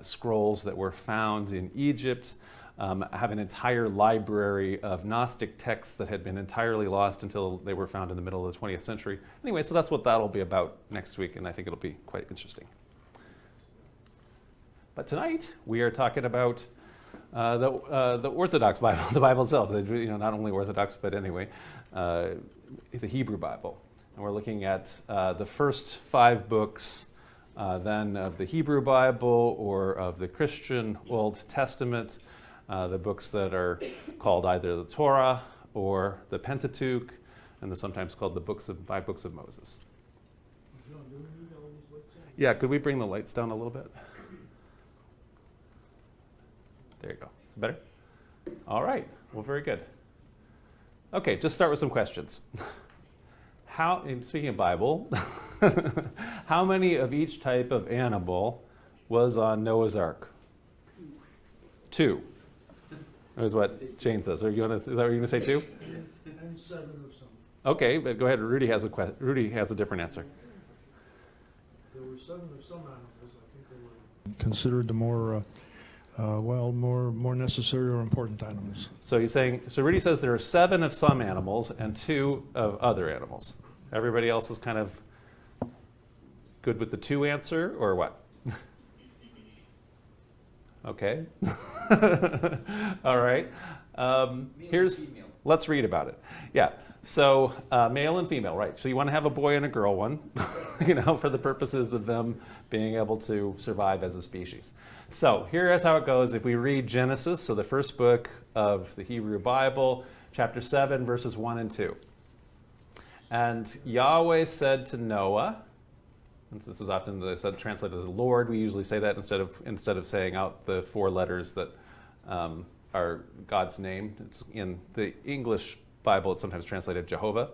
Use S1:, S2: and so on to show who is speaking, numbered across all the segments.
S1: scrolls that were found in Egypt. Have an entire library of Gnostic texts that had been entirely lost until they were found in the middle of the 20th century. Anyway, so that's what that'll be about next week, and I think it'll be quite interesting. But tonight we are talking about the Orthodox Bible, the Bible itself. Not only Orthodox, but anyway, the Hebrew Bible. And we're looking at the first 5 books then of the Hebrew Bible or of the Christian Old Testament. The books that are called either the Torah or the Pentateuch, and they're sometimes called the 5 books of Moses. Yeah, could we bring the lights down a little bit? There you go. Is it better? All right. Well, very good. Okay, just start with some questions. Speaking of Bible, how many of each type of animal was on Noah's Ark? 2. That was what Jane says. Is that what you're going to say 2?
S2: And 7 of some.
S1: Okay, but go ahead. Rudy has a different answer.
S2: There were 7 of some animals. I think they were
S3: considered the more necessary or important animals.
S1: So Rudy says there are 7 of some animals and 2 of other animals. Everybody else is kind of good with the 2 answer, or what? Okay. All right. Let's read about it. Yeah. So male and female, right? So you want to have a boy and a girl one, for the purposes of them being able to survive as a species. So here's how it goes. If we read Genesis, so the first book of the Hebrew Bible, chapter 7, verses 1 and 2. And Yahweh said to Noah, and this is often translated as the Lord. We usually say that instead of saying out the 4 letters that are God's name. It's in the English Bible, it's sometimes translated Jehovah.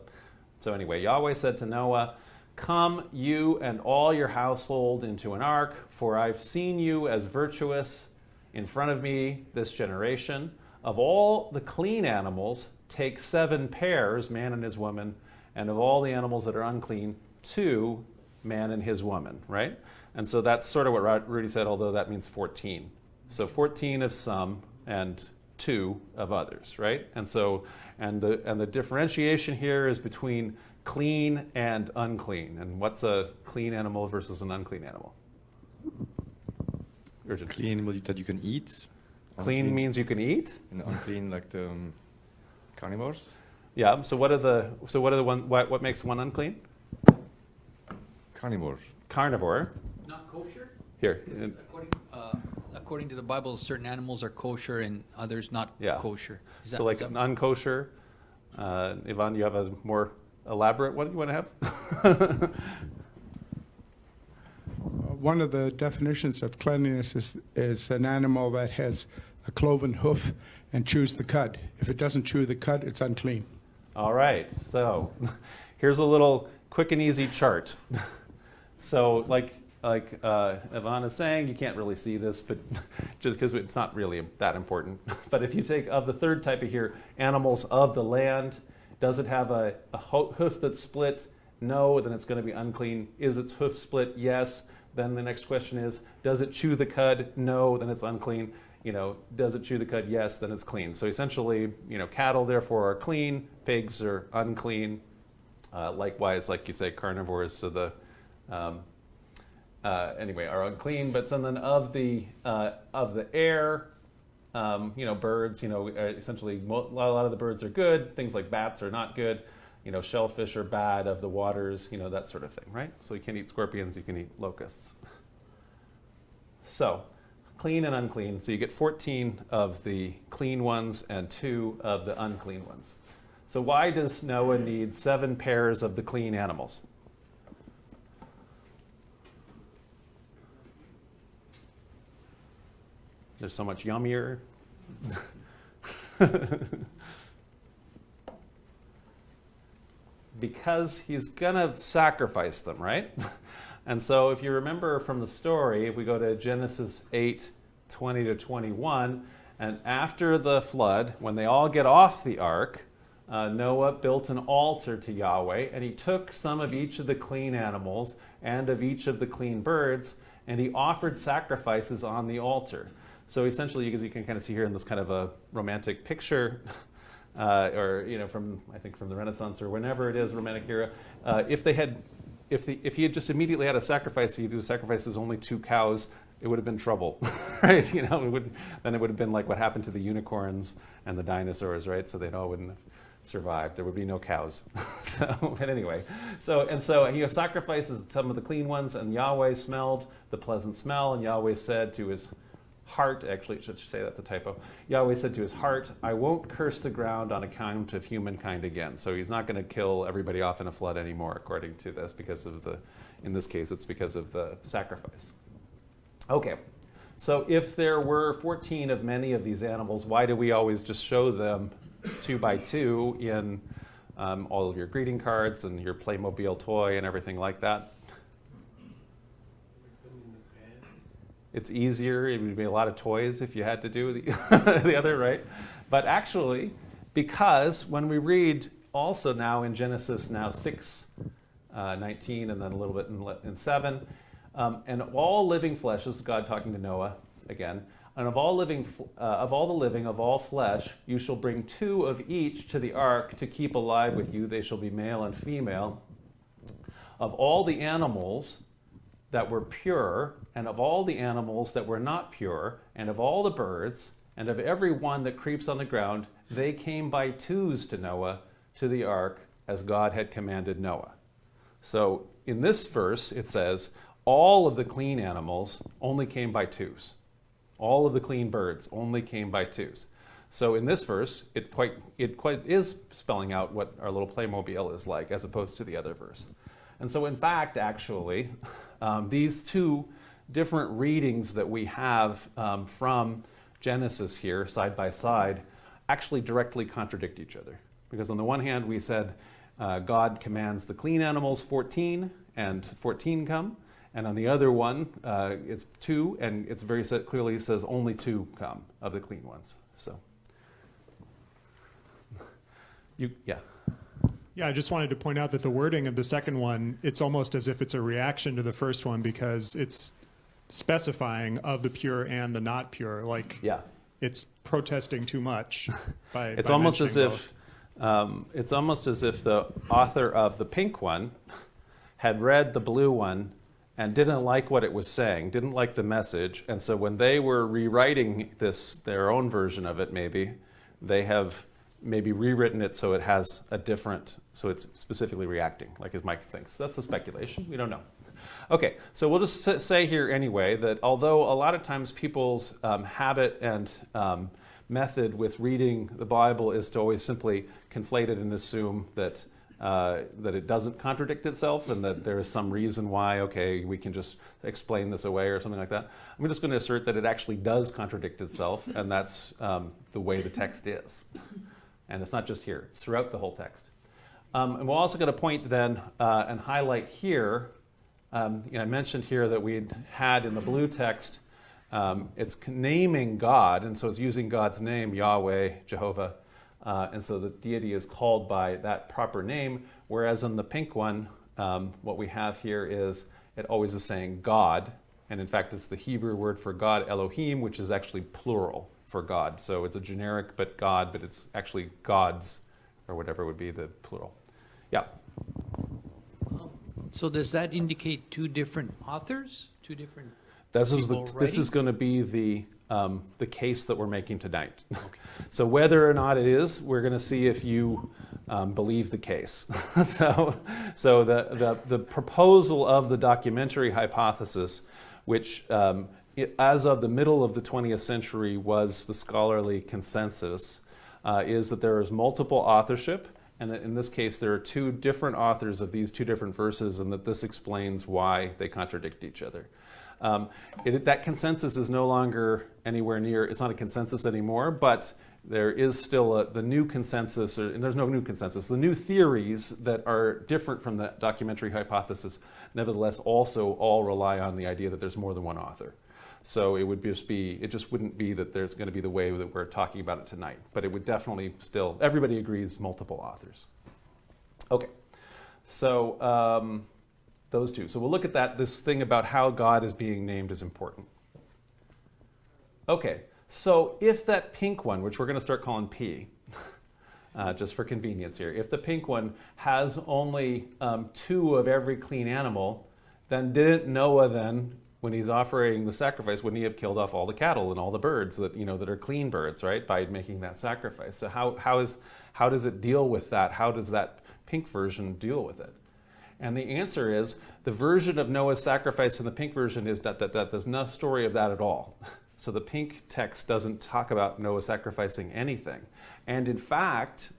S1: So anyway, Yahweh said to Noah, "Come, you and all your household, into an ark, for I've seen you as virtuous in front of me this generation. Of all the clean animals, take 7 pairs, man and his woman, and of all the animals that are unclean, 2, man and his woman," right? And so that's sort of what Rudy said, although that means 14. So 14 of some and 2 of others, right? And so, and the differentiation here is between clean and unclean. And what's a clean animal versus an unclean animal? Urgent.
S4: Clean animal that you can eat.
S1: Clean unclean means you can eat.
S4: And unclean like the carnivores.
S1: Yeah. So what makes one unclean?
S4: Carnivore.
S1: Carnivore.
S5: Not kosher?
S1: Here.
S5: According to the Bible, certain animals are kosher and others not kosher.
S1: So like an unkosher. Ivan, you have a more elaborate one you want to have?
S6: One of the definitions of cleanliness is an animal that has a cloven hoof and chews the cud. If it doesn't chew the cud, it's unclean.
S1: All right. So here's a little quick and easy chart. So like Ivan is saying, you can't really see this, but just because it's not really that important. But if you take of the third type of here, animals of the land, does it have a hoof that's split? No, then it's going to be unclean. Is its hoof split? Yes. Then the next question is, does it chew the cud? No, then it's unclean. Does it chew the cud? Yes, then it's clean. So essentially, cattle therefore are clean, pigs are unclean. Likewise, like you say, carnivores, so the are unclean. But then of the air, birds, essentially a lot of the birds are good. Things like bats are not good. Shellfish are bad. Of the waters, that sort of thing, right? So you can eat scorpions, you can eat locusts. So clean and unclean. So you get 14 of the clean ones and 2 of the unclean ones. So why does Noah need 7 pairs of the clean animals? They're so much yummier. Because he's going to sacrifice them, right? And so if you remember from the story, if we go to Genesis 8:20 to 21, and after the flood, when they all get off the ark, Noah built an altar to Yahweh, and he took some of each of the clean animals and of each of the clean birds, and he offered sacrifices on the altar. So essentially, you can kind of see here in this kind of a romantic picture, or from I think from the Renaissance or whenever it is, Romantic era, if he had just immediately had a sacrifice, he'd do sacrifices only 2 cows, it would have been trouble, right? Then it would have been like what happened to the unicorns and the dinosaurs, right? So they all wouldn't have survived. There would be no cows. But anyway, so he sacrifices some of the clean ones, and Yahweh smelled the pleasant smell, and Yahweh said to his heart, actually, I should say that's a typo. Yahweh said to his heart, I won't curse the ground on account of humankind again. So he's not going to kill everybody off in a flood anymore, according to this, in this case, it's because of the sacrifice. Okay, so if there were 14 of many of these animals, why do we always just show them 2 by 2 in all of your greeting cards and your Playmobil toy and everything like that? It's easier. It would be a lot of toys if you had to do the other, right? But actually, because when we read also now in Genesis 6:19, and then a little bit in 7, and of all living flesh, this is God talking to Noah again, and of all the living of all flesh, you shall bring 2 of each to the ark to keep alive with you. They shall be male and female. Of all the animals that were pure, and of all the animals that were not pure, and of all the birds, and of every one that creeps on the ground, they came by 2s to Noah, to the ark, as God had commanded Noah. So in this verse, it says, all of the clean animals only came by 2s. All of the clean birds only came by 2s. So in this verse, it quite is spelling out what our little Playmobil is like, as opposed to the other verse. And so in fact, actually, these 2 different readings that we have from Genesis here, side by side, actually directly contradict each other. Because on the one hand, we said God commands the clean animals 14, and 14 come. And on the other one, it's 2, and it's very clearly says only 2 come of the clean ones. So, yeah.
S7: Yeah, I just wanted to point out that the wording of the second one, it's almost as if it's a reaction to the first one, because it's specifying of the pure and the not pure. Like,
S1: Yeah.
S7: it's protesting too much by
S1: It's
S7: by
S1: almost as
S7: mentioning
S1: if the author of the pink one had read the blue one and didn't like what it was saying, didn't like the message, and so when they were rewriting their own version of it, they have maybe rewritten it so it has so it's specifically reacting, like as Mike thinks. That's a speculation. We don't know. Okay, so we'll just say here anyway that although a lot of times people's habit and method with reading the Bible is to always simply conflate it and assume that it doesn't contradict itself and that there is some reason why, okay, we can just explain this away or something like that. I'm just going to assert that it actually does contradict itself, and that's the way the text is. And it's not just here, it's throughout the whole text. And we're also going to point then and highlight here, I mentioned here that we had in the blue text, it's naming God, and so it's using God's name, Yahweh, Jehovah, and so the deity is called by that proper name, whereas in the pink one, what we have here is it always is saying God, and in fact it's the Hebrew word for God, Elohim, which is actually plural for God. So it's a generic God, but it's actually gods, or whatever would be the plural. Yeah.
S5: So does that indicate 2 different authors? 2 different
S1: This
S5: people
S1: is
S5: writing?
S1: going to be the case that we're making tonight.
S5: Okay.
S1: So whether or not it is, we're going to see if you believe the case. so the proposal of the documentary hypothesis, which as of the middle of the 20th century was the scholarly consensus, is that there is multiple authorship, and that in this case there are 2 different authors of these 2 different verses, and that this explains why they contradict each other. That consensus is no longer anywhere near, it's not a consensus anymore, but there is still the new consensus, and there's no new consensus. The new theories that are different from the documentary hypothesis, nevertheless, also all rely on the idea that there's more than one author. So it just wouldn't be that there's going to be the way that we're talking about it tonight, but it would definitely still, everybody agrees, multiple authors. Okay, so those two. So we'll look at that. This thing about how God is being named is important. Okay, so if that pink one, which we're going to start calling P, just for convenience here, if the pink one has only 2 of every clean animal, then didn't Noah then, when he's offering the sacrifice, wouldn't he have killed off all the cattle and all the birds that, that are clean birds, right, by making that sacrifice? So how does it deal with that? How does that pink version deal with it? And the answer is the version of Noah's sacrifice in the pink version is that there's no story of that at all. So the pink text doesn't talk about Noah sacrificing anything. And in fact,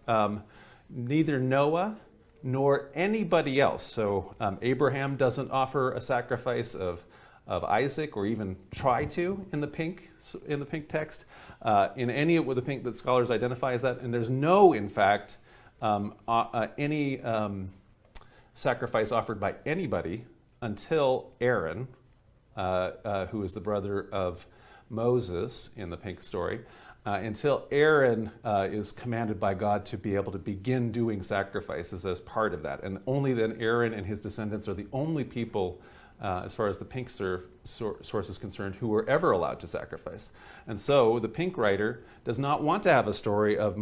S1: neither Noah nor anybody else, so Abraham doesn't offer a sacrifice of Isaac or even try to in the pink text, in any of the pink that scholars identify as that. And there's no, in fact, any sacrifice offered by anybody until Aaron, who is the brother of Moses in the pink story, until Aaron is commanded by God to be able to begin doing sacrifices as part of that. And only then Aaron and his descendants are the only people, as far as the pink source is concerned, who were ever allowed to sacrifice. And so the pink writer does not want to have a story of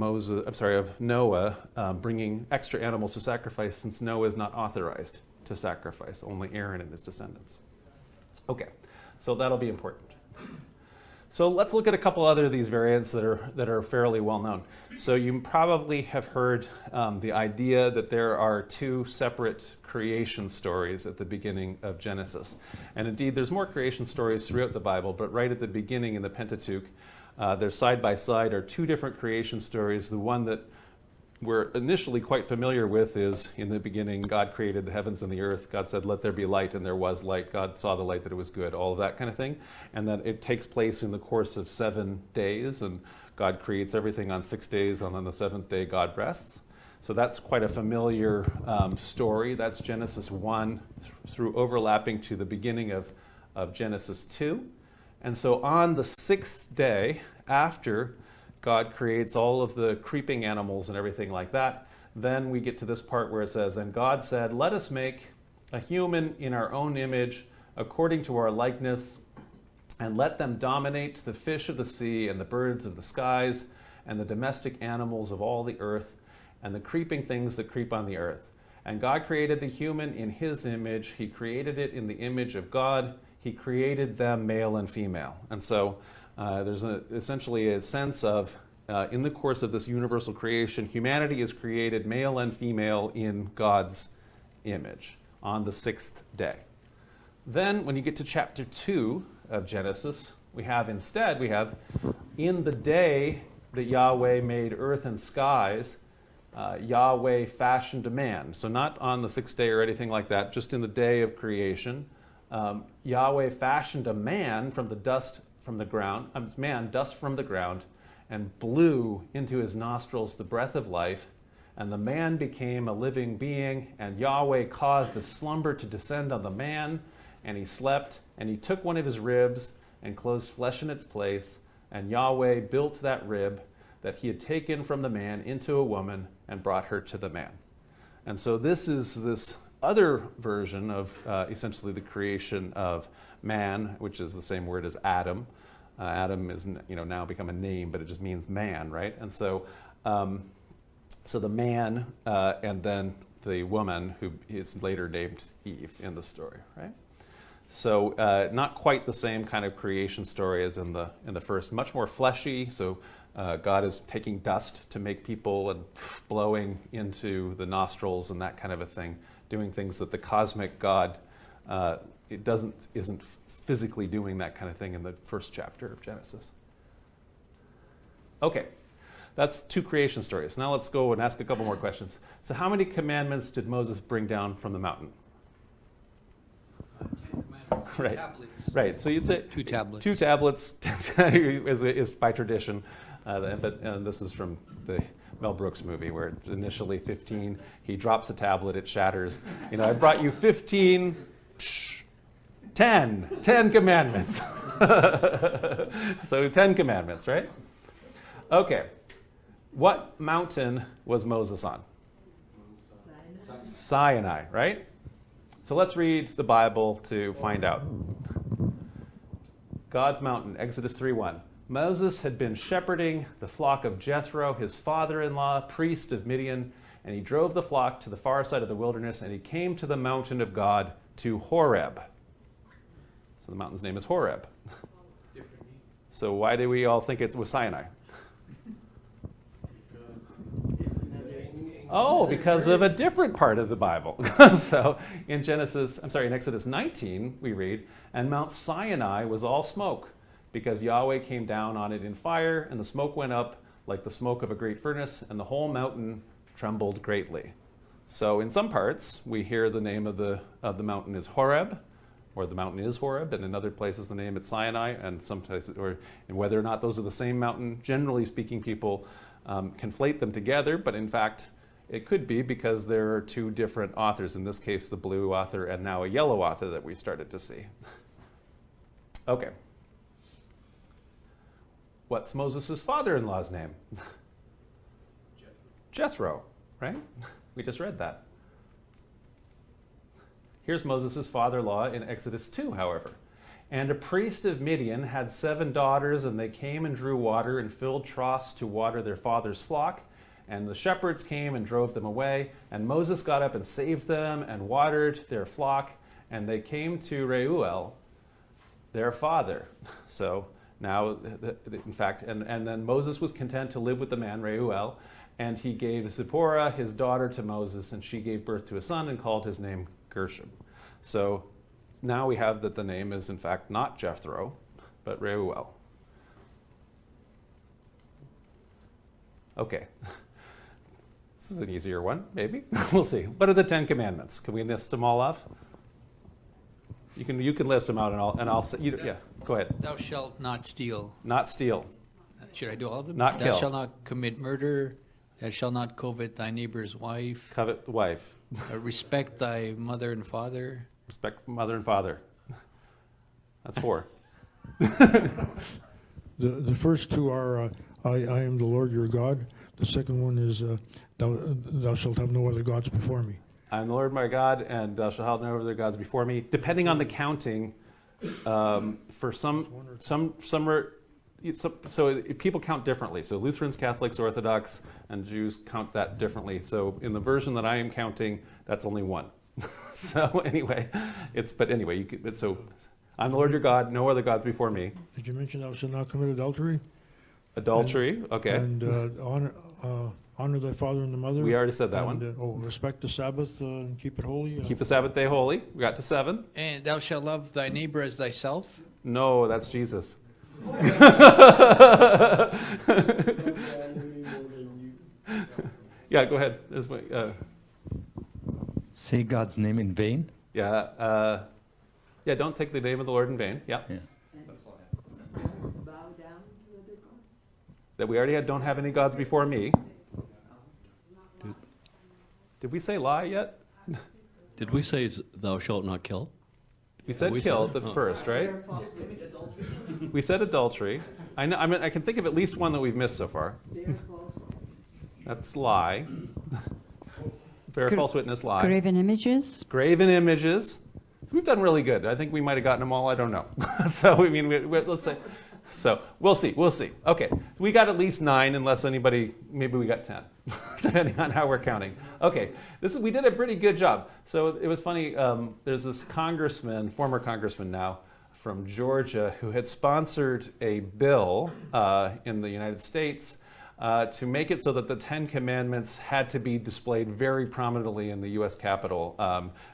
S1: Noah bringing extra animals to sacrifice, since Noah is not authorized to sacrifice, only Aaron and his descendants. Okay, so that'll be important. So let's look at a couple other of these variants that are fairly well known. So you probably have heard the idea that there are 2 separate creation stories at the beginning of Genesis. And indeed, there's more creation stories throughout the Bible, but right at the beginning in the Pentateuch, they're side by side are 2 different creation stories. The one that we're initially quite familiar with is, in the beginning, God created the heavens and the earth. God said, let there be light, and there was light. God saw the light, that it was good, all of that kind of thing. And then it takes place in the course of 7 days, and God creates everything on 6 days, and on the 7th day, God rests. So that's quite a familiar story. That's Genesis 1 through overlapping to the beginning of Genesis 2. And so on the 6th day, after God creates all of the creeping animals and everything like that, then we get to this part where it says, and God said, let us make a human in our own image, according to our likeness, and let them dominate the fish of the sea and the birds of the skies and the domestic animals of all the earth and the creeping things that creep on the earth. And God created the human in his image. He created it in the image of God. He created them male and female. And so there's essentially a sense of, in the course of this universal creation, humanity is created male and female in God's image on the 6th day. Then when you get to chapter 2 of Genesis, we have in the day that Yahweh made earth and skies, Yahweh fashioned a man. So not on the 6th day or anything like that, just in the day of creation. Yahweh fashioned a man from the dust from the ground, dust from the ground, and blew into his nostrils the breath of life, and the man became a living being, and Yahweh caused a slumber to descend on the man, and he slept, and he took one of his ribs and closed flesh in its place, and Yahweh built that rib that he had taken from the man into a woman and brought her to the man. And so this is this other version of essentially the creation of man, which is the same word as Adam. Adam is now become a name, but it just means man, right? And so, so the man and then the woman, who is later named Eve in the story, right? So not quite the same kind of creation story as in the first. Much more fleshy. So God is taking dust to make people and blowing into the nostrils and that kind of a thing, doing things that the cosmic God isn't physically doing that kind of thing in the first chapter of Genesis. Okay, that's 2 creation stories. Now let's go and ask a couple more questions. So how many commandments did Moses bring down from the mountain?
S5: 10 commandments,
S1: Right.
S5: tablets.
S1: Right, so you'd say
S5: 2 tablets.
S1: 2 tablets is by tradition, and this is from the Mel Brooks movie, where initially 15, he drops a tablet, it shatters. I brought you 15, 10 commandments. So 10 commandments, right? Okay, what mountain was Moses on? Sinai, right? So let's read the Bible to find out. God's mountain, Exodus 3:1. Moses had been shepherding the flock of Jethro, his father-in-law, priest of Midian, and he drove the flock to the far side of the wilderness, and he came to the mountain of God, to Horeb. So the mountain's name is Horeb. So why do we all think it was Sinai? Oh, because of a different part of the Bible. So in Exodus 19, we read, and Mount Sinai was all smoke, because Yahweh came down on it in fire, and the smoke went up like the smoke of a great furnace, and the whole mountain trembled greatly. So in some parts, we hear the name of the mountain is Horeb, or the mountain is Horeb, and in other places the name is Sinai, and some places, and whether or not those are the same mountain, generally speaking, people conflate them together, but in fact, it could be because there are two different authors, in this case the blue author and now a yellow author that we started to see. Okay. What's Moses' father-in-law's name? Jethro, right? We just read that. Here's Moses' father-in-law in Exodus 2, however. And a priest of Midian had 7 daughters, and they came and drew water and filled troughs to water their father's flock. And the shepherds came and drove them away. And Moses got up and saved them and watered their flock. And they came to Reuel, their father. So now, in fact, and then Moses was content to live with the man Reuel. And he gave Zipporah, his daughter, to Moses. And she gave birth to a son and called his name Gershom. So now we have that the name is, in fact, not Jethro, but Reuel. Okay. This is an easier one, maybe. We'll see. What are the 10 Commandments? Can we list them all off? You can list them out, and I'll say. Yeah, go ahead.
S5: Thou shalt not steal.
S1: Not steal.
S5: Should I do all of them?
S1: Not
S5: Thou
S1: kill.
S5: shalt not commit murder. Thou shalt not covet thy neighbor's wife.
S1: Covet the wife.
S5: Respect thy mother and father.
S1: Respect mother and father. That's 4.
S3: The first 2 are I am the Lord your God. The second one is thou shalt have no other gods before me.
S1: I am the Lord my God, and thou shalt have no other gods before me. Depending on the counting, for some people count differently. So Lutherans, Catholics, Orthodox, and Jews count that differently. So in the version that I am counting, that's only 1. So anyway, so I'm the Lord your God, no other gods before me.
S3: Did you mention thou shalt not commit adultery?
S1: Adultery, okay.
S3: And honor thy father and the mother.
S1: We already said that
S3: and,
S1: one.
S3: Respect the Sabbath and keep it holy.
S1: Keep the Sabbath day holy. We got to 7.
S5: And thou shalt love thy neighbor as thyself.
S1: No, that's Jesus. Yeah, go ahead.
S8: Say God's name in vain?
S1: Yeah, don't take the name of the Lord in vain. Yeah.
S9: Bow down to other gods.
S1: That we already had, don't have any gods before me. Did we say lie yet?
S10: Did we say thou shalt not kill?
S1: We said kill at the first, right? We said adultery. I know. I can think of at least one that we've missed so far. That's lie. Bear false witness, lie.
S9: Graven images.
S1: Graven images. So we've done really good. I think we might have gotten them all. I don't know. So I mean, let's say. So we'll see. We'll see. Okay, we got at least 9, unless anybody. Maybe we got 10, depending on how we're counting. Okay, we did a pretty good job. So it was funny. There's this congressman, former congressman now, from Georgia, who had sponsored a bill in the United States to make it so that the 10 Commandments had to be displayed very prominently in the U.S. Capitol,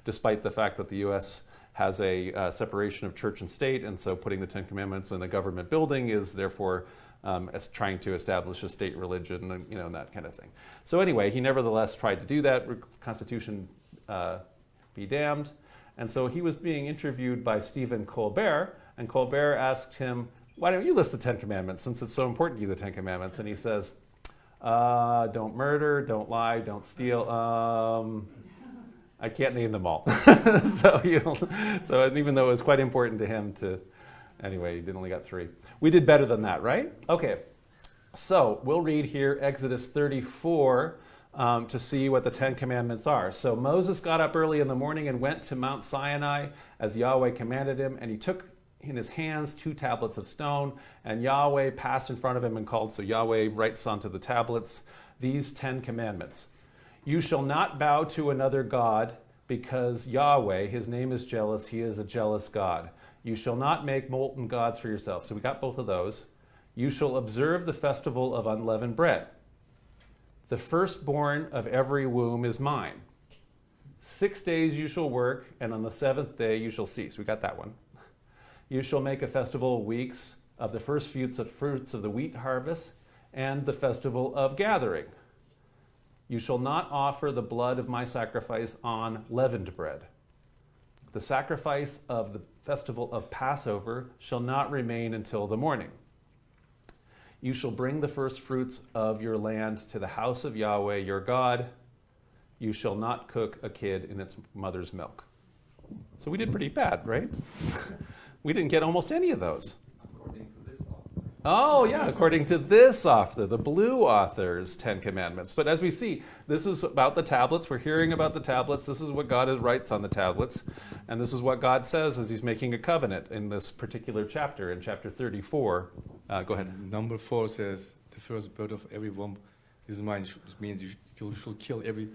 S1: despite the fact that the U.S. has a separation of church and state, and so putting the 10 Commandments in a government building is therefore as trying to establish a state religion, and that kind of thing. So anyway, he nevertheless tried to do that. Constitution be damned. And so he was being interviewed by Stephen Colbert, and Colbert asked him, why don't you list the 10 Commandments, since it's so important to you, the 10 Commandments? And he says, don't murder, don't lie, don't steal. I can't name them all. So even though it was quite important to him anyway, he only got 3. We did better than that, right? Okay, so we'll read here Exodus 34, to see what the Ten Commandments are. So Moses got up early in the morning and went to Mount Sinai as Yahweh commanded him, and he took in his hands 2 tablets of stone, and Yahweh passed in front of him and called. So Yahweh writes onto the tablets these 10 commandments. You shall not bow to another God, because Yahweh, his name is jealous, he is a jealous God. You shall not make molten gods for yourself. So we got both of those. You shall observe the festival of unleavened bread. The firstborn of every womb is mine. 6 days you shall work, and on the 7th day you shall cease. We got that one. You shall make a festival of weeks of the first fruits of the wheat harvest, and the festival of gathering. You shall not offer the blood of my sacrifice on leavened bread. The sacrifice of the festival of Passover shall not remain until the morning. You shall bring the first fruits of your land to the house of Yahweh your God. You shall not cook a kid in its mother's milk. So we did pretty bad, right? We didn't get almost any of those. Oh, yeah, according to this author, the blue author's 10 Commandments. But as we see, this is about the tablets. We're hearing about the tablets. This is what God writes on the tablets. And this is what God says as he's making a covenant in this particular chapter, in chapter 34. Go ahead.
S4: Number 4 says, the first birth of every womb is mine. It means you should kill every...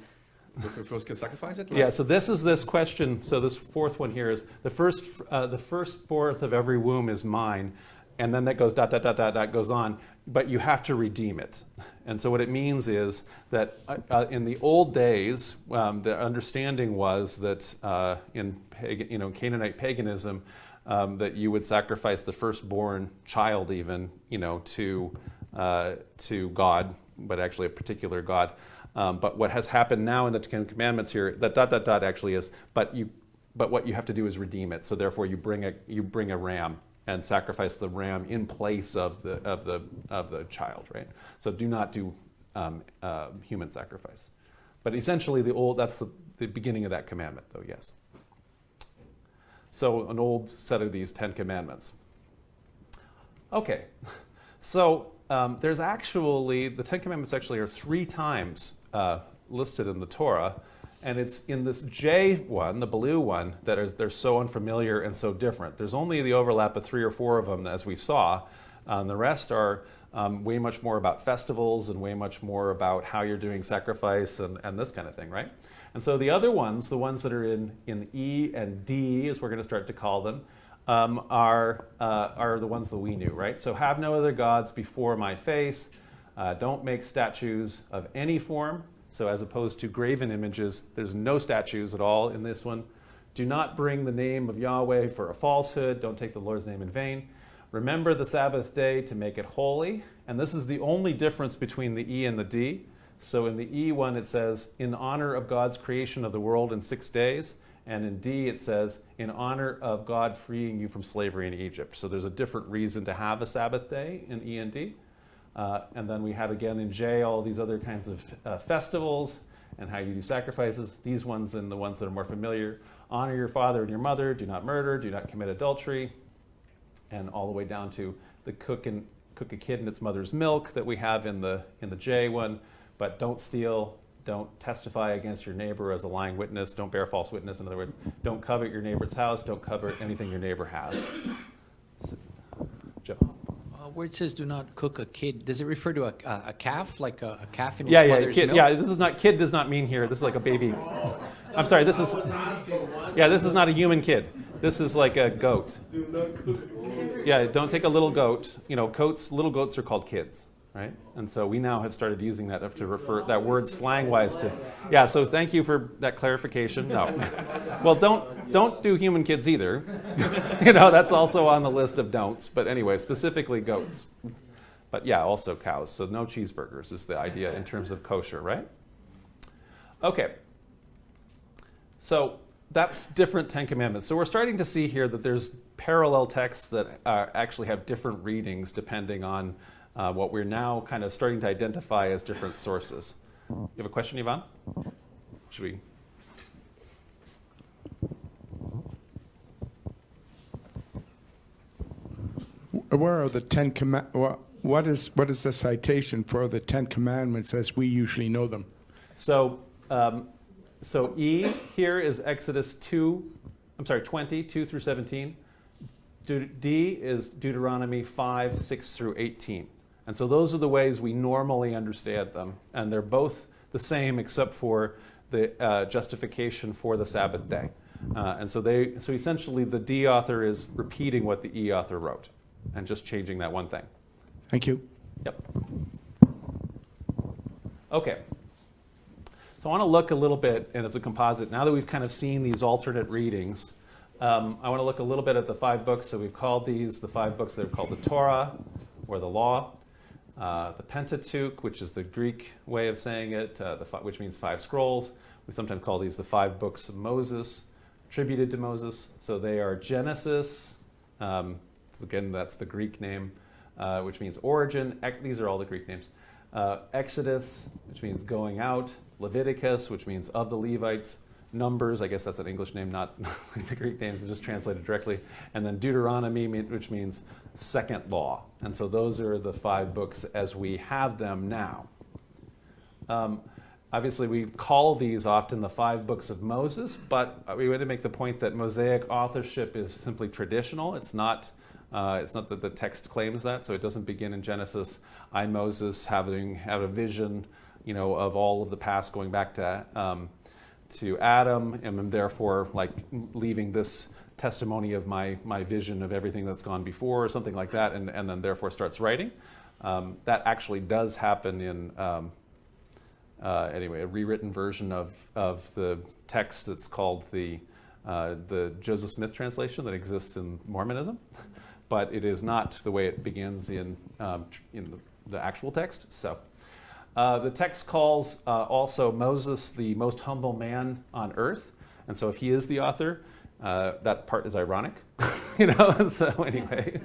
S4: The first can sacrifice it?
S1: Yeah, so this is this question. So this fourth one here is, the first birth of every womb is mine. And then that goes ... goes on, but you have to redeem it. And so what it means is that in the old days, the understanding was that in Canaanite paganism, that you would sacrifice the firstborn child even, to God, but actually a particular God. But what has happened now in the Ten Commandments here, that ... actually is, but what you have to do is redeem it. So therefore, you bring a ram and sacrifice the ram in place of the child, right? So do not do human sacrifice. But essentially, that's the beginning of that commandment, though. Yes. So an old set of these 10 Commandments. Okay, so there's actually the 10 Commandments actually are 3 times listed in the Torah. And it's in this J one, the blue one, that they're so unfamiliar and so different. There's only the overlap of 3 or 4 of them, as we saw. The rest are way much more about festivals and way much more about how you're doing sacrifice and this kind of thing, right? And so the other ones, the ones that are in E and D, as we're going to start to call them, are the ones that we knew, right? So have no other gods before my face. Don't make statues of any form. So as opposed to graven images, there's no statues at all in this one. Do not bring the name of Yahweh for a falsehood. Don't take the Lord's name in vain. Remember the Sabbath day to make it holy. And this is the only difference between the E and the D. So in the E one, it says, in honor of God's creation of the world in 6 days. And in D, it says, in honor of God freeing you from slavery in Egypt. So there's a different reason to have a Sabbath day in E and D. And then we have again in J all these other kinds of festivals and how you do sacrifices. These ones and the ones that are more familiar. Honor your father and your mother. Do not murder. Do not commit adultery. And all the way down to the cook a kid in its mother's milk that we have in the J one. But don't steal. Don't testify against your neighbor as a lying witness. Don't bear false witness. In other words, don't covet your neighbor's house. Don't covet anything your neighbor has. So, Joe.
S5: Where it says do not cook a kid, does it refer to a calf, like a calf in its
S1: Yeah,
S5: mother's
S1: kid,
S5: milk?
S1: yeah. This is not kid. Does not mean here. This is like a baby. I'm sorry. This is. Yeah, this is not a human kid. This is like a goat. Yeah, don't take a little goat. Little goats are called kids, right? And so we now have started using that to refer that word slang-wise to. Yeah. So thank you for that clarification. No. Well, don't do human kids either. That's also on the list of don'ts. But anyway, specifically goats. But yeah, also cows. So no cheeseburgers is the idea in terms of kosher, right? Okay. So that's different 10 Commandments. So we're starting to see here that there's parallel texts that actually have different readings depending on what we're now kind of starting to identify as different sources. You have a question, Yvonne? Should we?
S6: Where are the 10 What is the citation for the 10 Commandments as we usually know them?
S1: So, so E here is Exodus 20, 2 through 17. D is Deuteronomy 5, 6 through 18. And so those are the ways we normally understand them. And they're both the same except for the justification for the Sabbath day. And so essentially the D author is repeating what the E author wrote and just changing that one thing.
S6: Thank you.
S1: Yep. Okay. So I want to look a little bit, and as a composite, now that we've kind of seen these alternate readings, I want to look a little bit at the 5 books. So we've called these the 5 books that are called the Torah, or the law, the Pentateuch, which is the Greek way of saying it, which means 5 scrolls. We sometimes call these the 5 books of Moses, attributed to Moses. So they are Genesis, so again, that's the Greek name, which means origin. These are all the Greek names. Exodus, which means going out. Leviticus, which means of the Levites. Numbers, I guess that's an English name, not the Greek names, it's just translated directly. And then Deuteronomy, which means second law. And so those are the 5 books as we have them now. Obviously, we call these often the 5 books of Moses, but we want to make the point that Mosaic authorship is simply traditional. It's not that the text claims that, so it doesn't begin in Genesis. I, Moses, had a vision, of all of the past going back to Adam, and am therefore like leaving this testimony of my vision of everything that's gone before, or something like that, and then therefore starts writing. That actually does happen in a rewritten version of the text that's called the Joseph Smith translation that exists in Mormonism, but it is not the way it begins in the actual text. So. The text calls also Moses the most humble man on earth. And so if he is the author, that part is ironic, so anyway.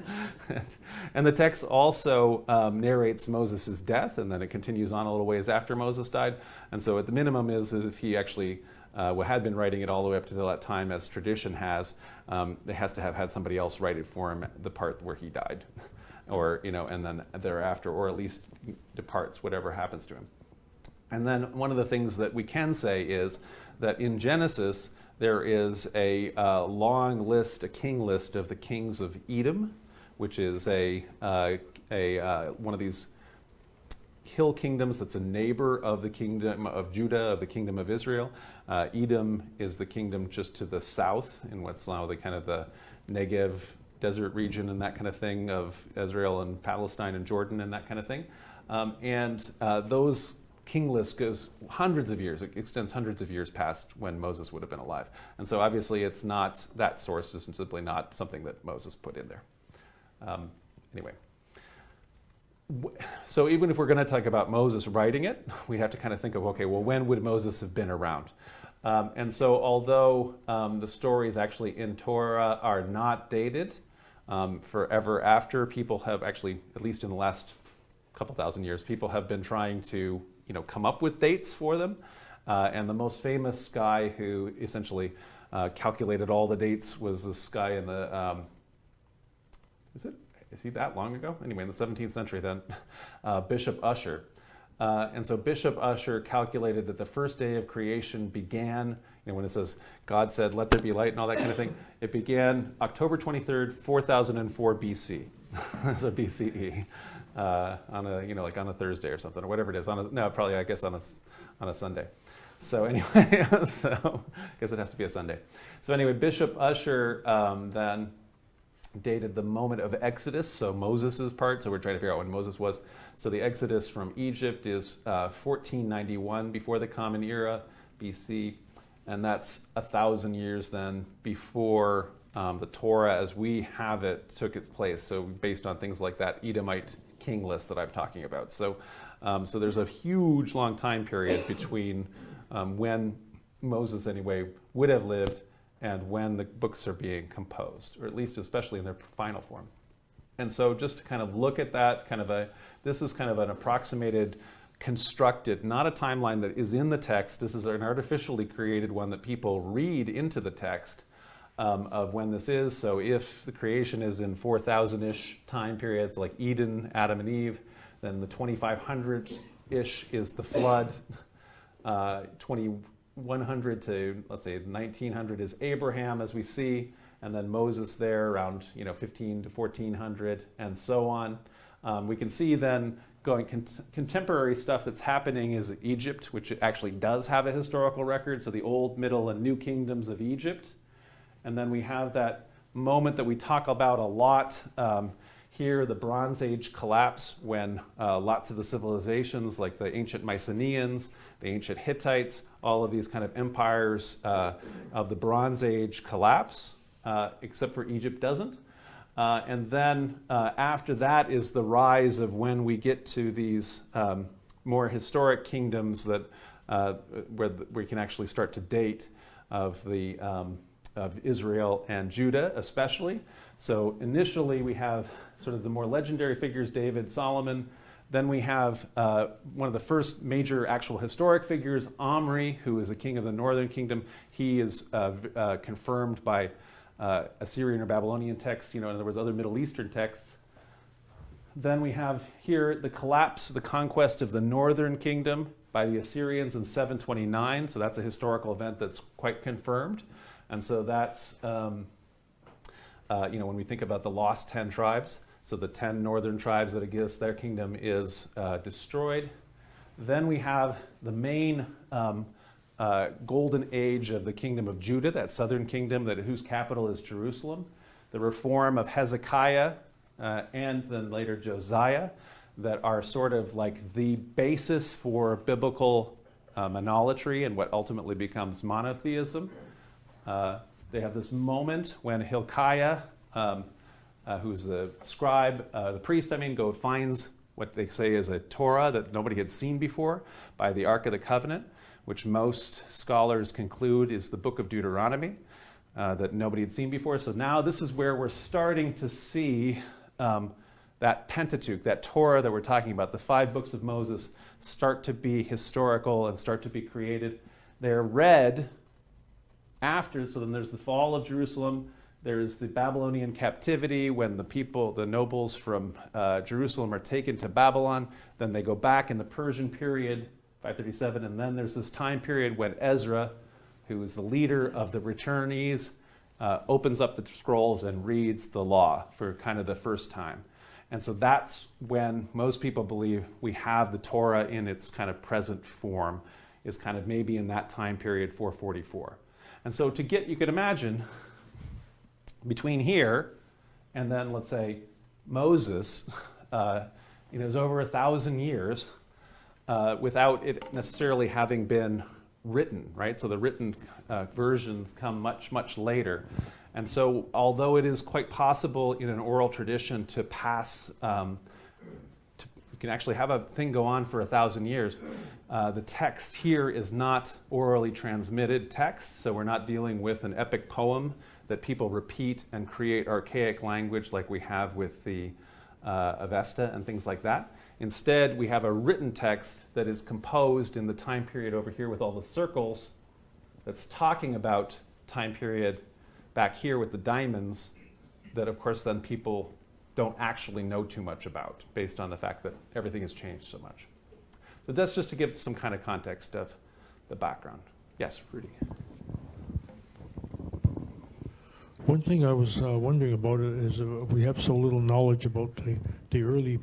S1: And the text also narrates Moses' death, and then it continues on a little ways after Moses died. And so at the minimum is if he actually had been writing it all the way up to that time, as tradition has, it has to have had somebody else write it for him, the part where he died. Or, and then thereafter, or at least departs, whatever happens to him. And then one of the things that we can say is that in Genesis, there is a long list, a king list of the kings of Edom, which is one of these hill kingdoms that's a neighbor of the kingdom of Judah, of the kingdom of Israel. Edom is the kingdom just to the south, in what's now the Negev desert region and that kind of thing of Israel and Palestine and Jordan and that kind of thing. Those king list goes hundreds of years, it extends hundreds of years past when Moses would have been alive. And so obviously it's not, that source is simply not something that Moses put in there. Anyway. So even if we're going to talk about Moses writing it, we have to kind of think of, okay, well, when would Moses have been around? And so although the stories actually in Torah are not dated, forever after, people have actually, at least in the last couple thousand years, people have been trying to, come up with dates for them. And the most famous guy who essentially calculated all the dates was this guy in the, is he that long ago? Anyway, in the 17th century then, Bishop Ussher. And so Bishop Ussher calculated that the first day of creation began, when it says God said, let there be light and all that kind of thing, it began October 23rd, 4004 BC. So BCE, on a Thursday or something, or whatever it is. Probably I guess on a Sunday. So anyway, so I guess it has to be a Sunday. So anyway, Bishop Ussher then dated the moment of Exodus, so Moses' part, so we're trying to figure out when Moses was. So the Exodus from Egypt is 1491 before the Common Era, BC, and that's 1,000 years then before the Torah as we have it took its place, so based on things like that Edomite king list that I'm talking about. So there's a huge long time period between when Moses anyway would have lived and when the books are being composed, or at least especially in their final form. And so just to kind of look at that, this is kind of an approximated, constructed, not a timeline that is in the text. This is an artificially created one that people read into the text of when this is. So if the creation is in 4,000-ish time periods, like Eden, Adam and Eve, then the 2,500-ish is the flood. 2100 to, let's say, 1900 is Abraham, as we see, and then Moses there around 15 to 1400, and so on. We can see then going contemporary stuff that's happening is Egypt, which actually does have a historical record, so the Old, Middle, and New Kingdoms of Egypt. And then we have that moment that we talk about a lot here, the Bronze Age collapse, when lots of the civilizations like the ancient Mycenaeans, the ancient Hittites, all of these kind of empires of the Bronze Age collapse, except for Egypt doesn't. And then after that is the rise of when we get to these more historic kingdoms that where we can actually start to date of the of Israel and Judah especially. So initially we have sort of the more legendary figures, David, Solomon. Then we have one of the first major actual historic figures, Omri, who is a king of the northern kingdom. He is confirmed by Assyrian or Babylonian texts, in other words, other Middle Eastern texts. Then we have here the collapse, the conquest of the northern kingdom by the Assyrians in 729. So that's a historical event that's quite confirmed. And so that's, when we think about the lost 10 tribes, so the 10 northern tribes that exist, their kingdom is destroyed. Then we have the main golden age of the kingdom of Judah, that southern kingdom whose capital is Jerusalem. The reform of Hezekiah and then later Josiah that are sort of like the basis for biblical monolatry and what ultimately becomes monotheism. They have this moment when Hilkiah, who's the scribe, the priest, finds what they say is a Torah that nobody had seen before by the Ark of the Covenant, which most scholars conclude is the book of Deuteronomy that nobody had seen before. So now this is where we're starting to see that Pentateuch, that Torah that we're talking about, the 5 books of Moses, start to be historical and start to be created. They're read after, so then there's the fall of Jerusalem, there's the Babylonian captivity when the nobles from Jerusalem are taken to Babylon, then they go back in the Persian period, 537, and then there's this time period when Ezra, who is the leader of the returnees, opens up the scrolls and reads the law for kind of the first time. And so that's when most people believe we have the Torah in its kind of present form, is kind of maybe in that time period, 444. And so you could imagine between here and then, let's say, Moses, is over 1,000 years without it necessarily having been written, right? So the written versions come much, much later. And so although it is quite possible in an oral tradition to pass, you can actually have a thing go on for 1,000 years, the text here is not orally transmitted text, so we're not dealing with an epic poem that people repeat and create archaic language like we have with the Avesta and things like that. Instead, we have a written text that is composed in the time period over here with all the circles that's talking about time period back here with the diamonds that, of course, then people don't actually know too much about based on the fact that everything has changed so much. So that's just to give some kind of context of the background. Yes, Rudy.
S3: One thing I was wondering about it is we have so little knowledge about the early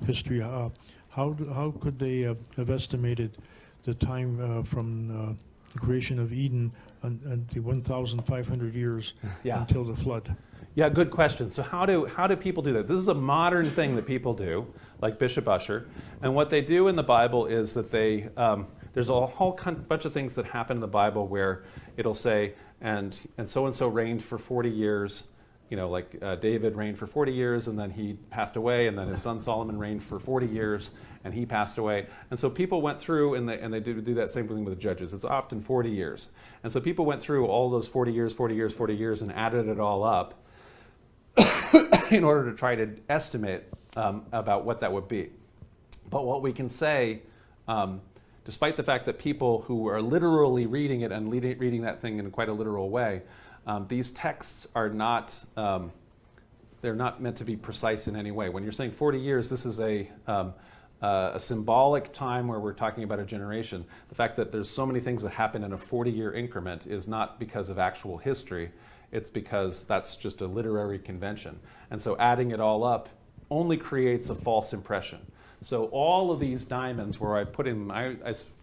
S3: history. How could they have estimated the time from the creation of Eden and the 1,500 years until the flood?
S1: Yeah, good question. So how do people do that? This is a modern thing that people do, like Bishop Ussher. And what they do in the Bible is that they there's a whole bunch of things that happen in the Bible where it'll say, and so reigned for 40 years. Like David reigned for 40 years and then he passed away, and then his son Solomon reigned for 40 years and he passed away. And so people went through and they do that same thing with the judges. It's often 40 years. And so people went through all those 40 years, 40 years, 40 years and added it all up in order to try to estimate about what that would be. But what we can say, despite the fact that people who are literally reading it and reading that thing in quite a literal way, these texts are not, they're not meant to be precise in any way. When you're saying 40 years, this is a a symbolic time where we're talking about a generation. The fact that there's so many things that happen in a 40-year increment is not because of actual history. It's because that's just a literary convention. And so adding it all up only creates a false impression. So all of these diamonds where I put in, I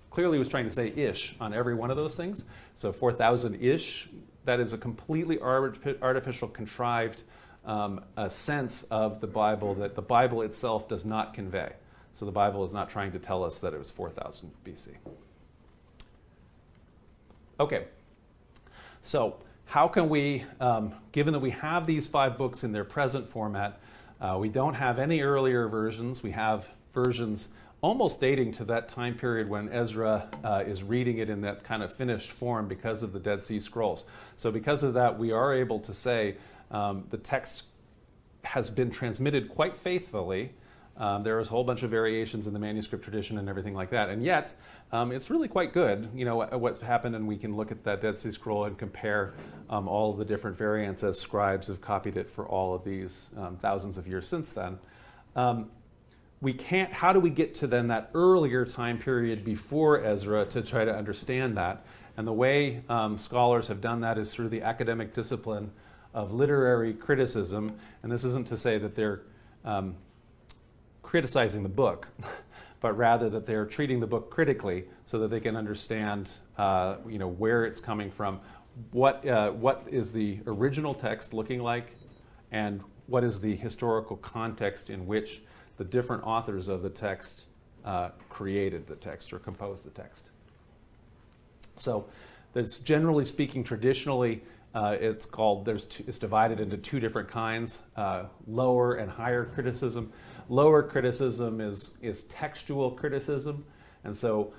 S1: clearly was trying to say ish on every one of those things. So 4,000-ish, that is a completely artificial, contrived a sense of the Bible that the Bible itself does not convey. So the Bible is not trying to tell us that it was 4,000 BC. Okay, so how can we, given that we have these 5 books in their present format, we don't have any earlier versions. We have versions almost dating to that time period when Ezra is reading it in that kind of finished form because of the Dead Sea Scrolls. So because of that, we are able to say the text has been transmitted quite faithfully. There is a whole bunch of variations in the manuscript tradition and everything like that. And yet, it's really quite good, you know, what's happened, and we can look at that Dead Sea Scroll and compare all of the different variants as scribes have copied it for all of these thousands of years since then. How do we get to then that earlier time period before Ezra to try to understand that? And the way scholars have done that is through the academic discipline of literary criticism. And this isn't to say that they're criticizing the book, but rather that they're treating the book critically so that they can understand where it's coming from, what is the original text looking like, and what is the historical context in which the different authors of the text created the text or composed the text. So there's, generally speaking, traditionally, it's divided into 2 different kinds, lower and higher criticism. Lower criticism is textual criticism, and so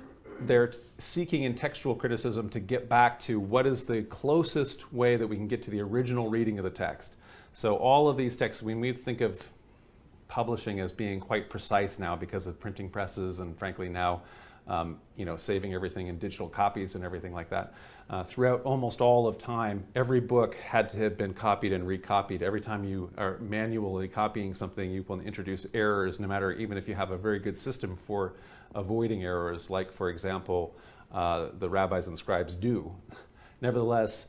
S1: they're seeking in textual criticism to get back to what is the closest way that we can get to the original reading of the text. So all of these texts, when we think of publishing as being quite precise now because of printing presses and frankly now saving everything in digital copies and everything like that. Throughout almost all of time, every book had to have been copied and recopied. Every time you are manually copying something, you will introduce errors, no matter, even if you have a very good system for avoiding errors, like, for example, the rabbis and scribes do. Nevertheless,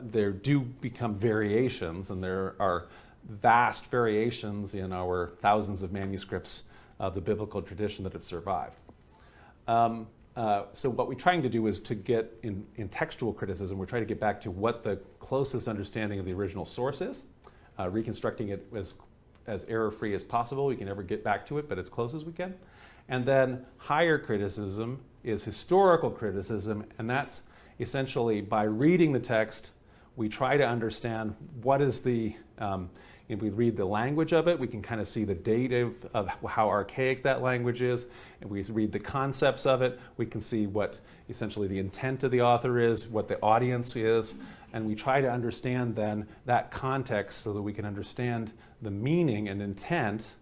S1: there do become variations, and there are vast variations in our thousands of manuscripts of the biblical tradition that have survived. So what we're trying to do is to get in textual criticism, we're trying to get back to what the closest understanding of the original source is, reconstructing it as error-free as possible. We can never get back to it, but as close as we can. And then higher criticism is historical criticism, and that's essentially by reading the text, we try to understand what is the, if we read the language of it, we can kind of see the date of how archaic that language is. If we read the concepts of it, we can see what essentially the intent of the author is, what the audience is, and we try to understand then that context so that we can understand the meaning and intent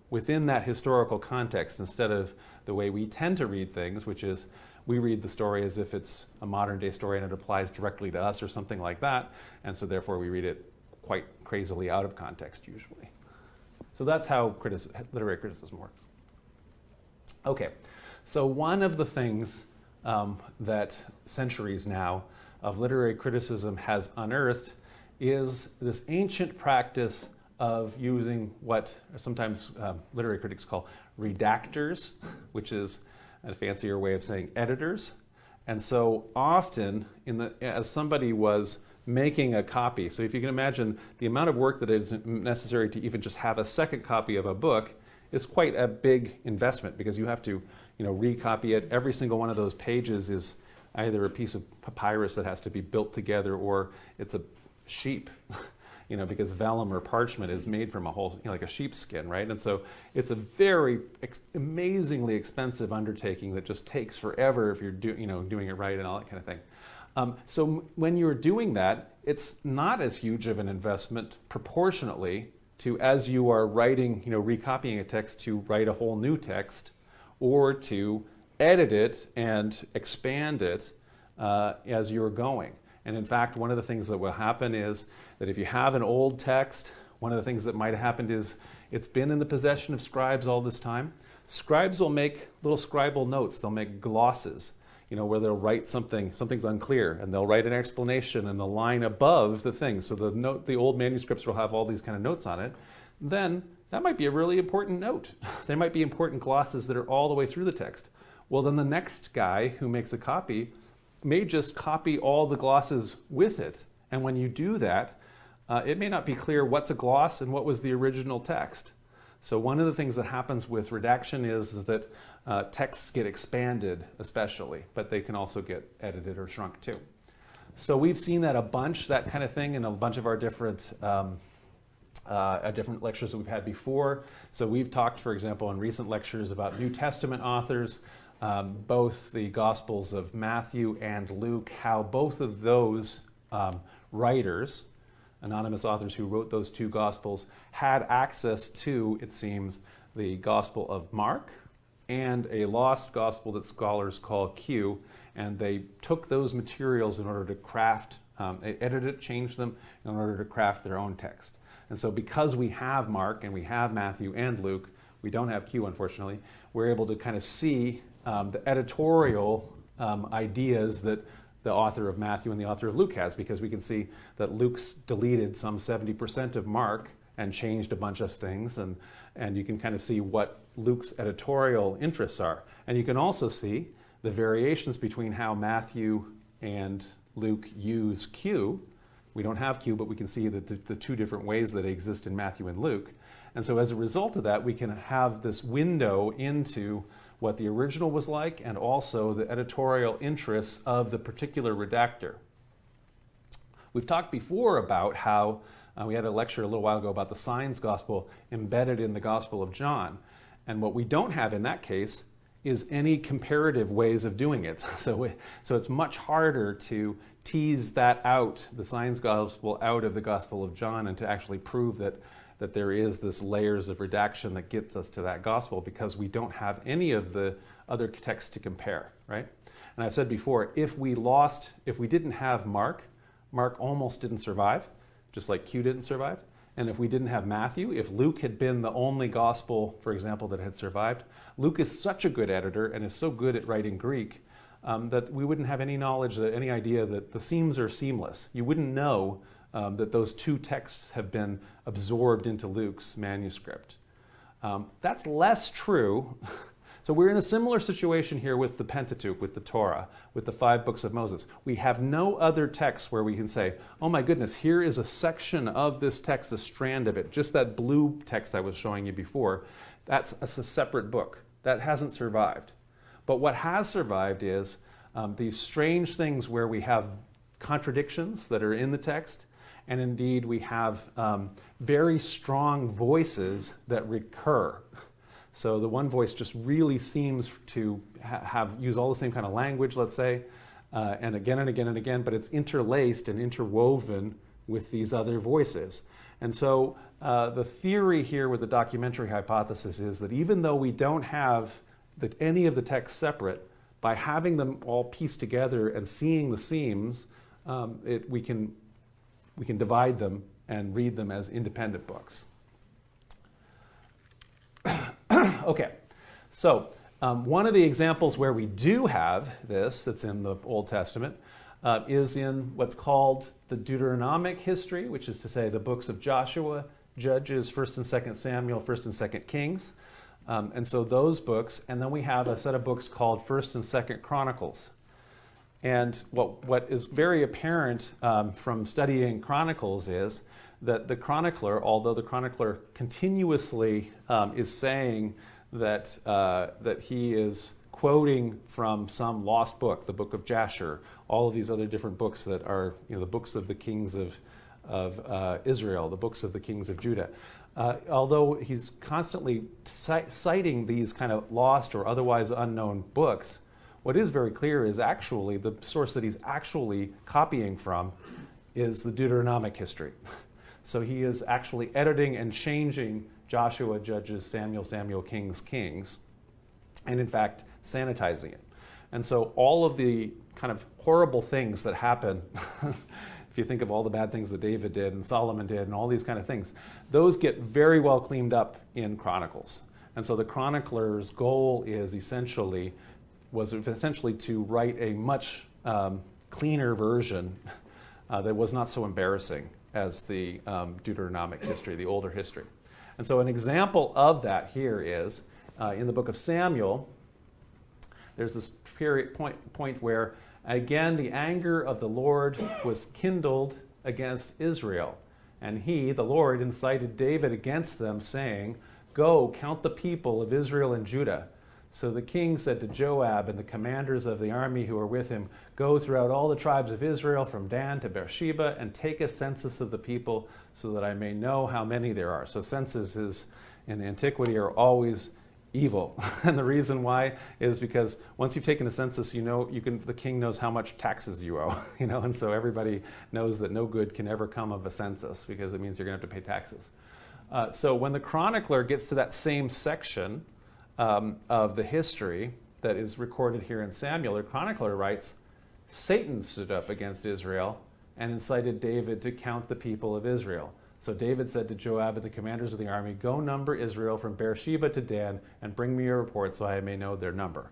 S1: within that historical context instead of the way we tend to read things, which is we read the story as if it's a modern day story and it applies directly to us or something like that, and so therefore we read it quite crazily out of context usually. So that's how literary criticism works. Okay, so one of the things that centuries now of literary criticism has unearthed is this ancient practice of using what sometimes literary critics call redactors, which is a fancier way of saying editors. And so often, as somebody was making a copy, so if you can imagine the amount of work that is necessary to even just have a second copy of a book is quite a big investment, because you have to recopy it. Every single one of those pages is either a piece of papyrus that has to be built together, or it's a sheep, because vellum or parchment is made from a whole, like a sheepskin, right? And so it's a very amazingly expensive undertaking that just takes forever if you're doing it right and all that kind of thing. So when you're doing that, it's not as huge of an investment proportionately to, as you are writing, recopying a text, to write a whole new text, or to edit it and expand it as you're going. And in fact, one of the things that will happen is that if you have an old text, one of the things that might have happened is It's been in the possession of scribes all this time. Scribes will make little scribal notes. They'll make glosses, where they'll write something's unclear, and they'll write an explanation and a line above the thing. So the old manuscripts will have all these kind of notes on it. Then that might be a really important note. There might be important glosses that are all the way through the text. Well, then the next guy who makes a copy may just copy all the glosses with it. And when you do that, it may not be clear what's a gloss and what was the original text. So one of the things that happens with redaction is that texts get expanded especially, but they can also get edited or shrunk too. So we've seen that a bunch, that kind of thing, in a bunch of our different lectures that we've had before. So we've talked, for example, in recent lectures about New Testament authors, both the Gospels of Matthew and Luke, how both of those writers, anonymous authors who wrote those two Gospels, had access to, it seems, the Gospel of Mark and a lost Gospel that scholars call Q, and they took those materials in order to craft, they edited, changed them in order to craft their own text. And so because we have Mark and we have Matthew and Luke, we don't have Q, unfortunately, we're able to kind of see the editorial ideas that the author of Matthew and the author of Luke has, because we can see that Luke's deleted some 70% of Mark and changed a bunch of things, and you can kind of see what Luke's editorial interests are. And you can also see the variations between how Matthew and Luke use Q. We don't have Q, but we can see that the two different ways that exist in Matthew and Luke. And so as a result of that, we can have this window into what the original was like and also the editorial interests of the particular redactor. We've talked before about how we had a lecture a little while ago about the signs gospel embedded in the Gospel of John. And what we don't have in that case is any comparative ways of doing it. So it's much harder to tease that out, the signs gospel, out of the Gospel of John, and to actually prove that there is this layers of redaction that gets us to that gospel, because we don't have any of the other texts to compare, right? And I've said before, if we didn't have Mark almost didn't survive, just like Q didn't survive. And if we didn't have Matthew, if Luke had been the only gospel, for example, that had survived, Luke is such a good editor and is so good at writing Greek that we wouldn't have any knowledge, any idea that the seams are seamless. You wouldn't know that those two texts have been absorbed into Luke's manuscript. That's less true. So we're in a similar situation here with the Pentateuch, with the Torah, with the 5 books of Moses. We have no other text where we can say, oh my goodness, here is a section of this text, a strand of it. Just that blue text I was showing you before, that's a separate book. That hasn't survived. But what has survived is these strange things where we have contradictions that are in the text, and indeed we have very strong voices that recur. So the one voice just really seems to use all the same kind of language, let's say, and again and again and again, but it's interlaced and interwoven with these other voices. And so the theory here with the documentary hypothesis is that even though we don't have any of the texts separate, by having them all pieced together and seeing the seams, we can divide them and read them as independent books. Okay, so one of the examples where we do have this, that's in the Old Testament, is in what's called the Deuteronomic history, which is to say the books of Joshua, Judges, 1st and 2nd Samuel, 1st and 2nd Kings. And so those books, and then we have a set of books called 1st and 2nd Chronicles. And what is very apparent from studying Chronicles is that the chronicler, although the chronicler continuously is saying that he is quoting from some lost book, the book of Jasher, all of these other different books that are the books of the kings of Israel, the books of the kings of Judah. Although he's constantly citing these kind of lost or otherwise unknown books, what is very clear is actually the source that he's actually copying from is the Deuteronomic history. So he is actually editing and changing Joshua, Judges, Samuel, Kings, and in fact sanitizing it. And so all of the kind of horrible things that happen if you think of all the bad things that David did and Solomon did and all these kind of things, those get very well cleaned up in Chronicles. And so the chronicler's goal was essentially to write a much cleaner version that was not so embarrassing as the Deuteronomic history, the older history. And so an example of that here is in the book of Samuel, there's this point where, again, the anger of the Lord was kindled against Israel. And he, the Lord, incited David against them, saying, "Go, count the people of Israel and Judah." So the king said to Joab and the commanders of the army who were with him, "Go throughout all the tribes of Israel from Dan to Beersheba and take a census of the people so that I may know how many there are." So censuses in antiquity are always evil. And the reason why is because once you've taken a census, the king knows how much taxes you owe, and so everybody knows that no good can ever come of a census because it means you're going to have to pay taxes. So when the chronicler gets to that same section of the history that is recorded here in Samuel, the chronicler writes, "Satan stood up against Israel and incited David to count the people of Israel. So David said to Joab and the commanders of the army, 'Go number Israel from Beersheba to Dan and bring me a report so I may know their number.'"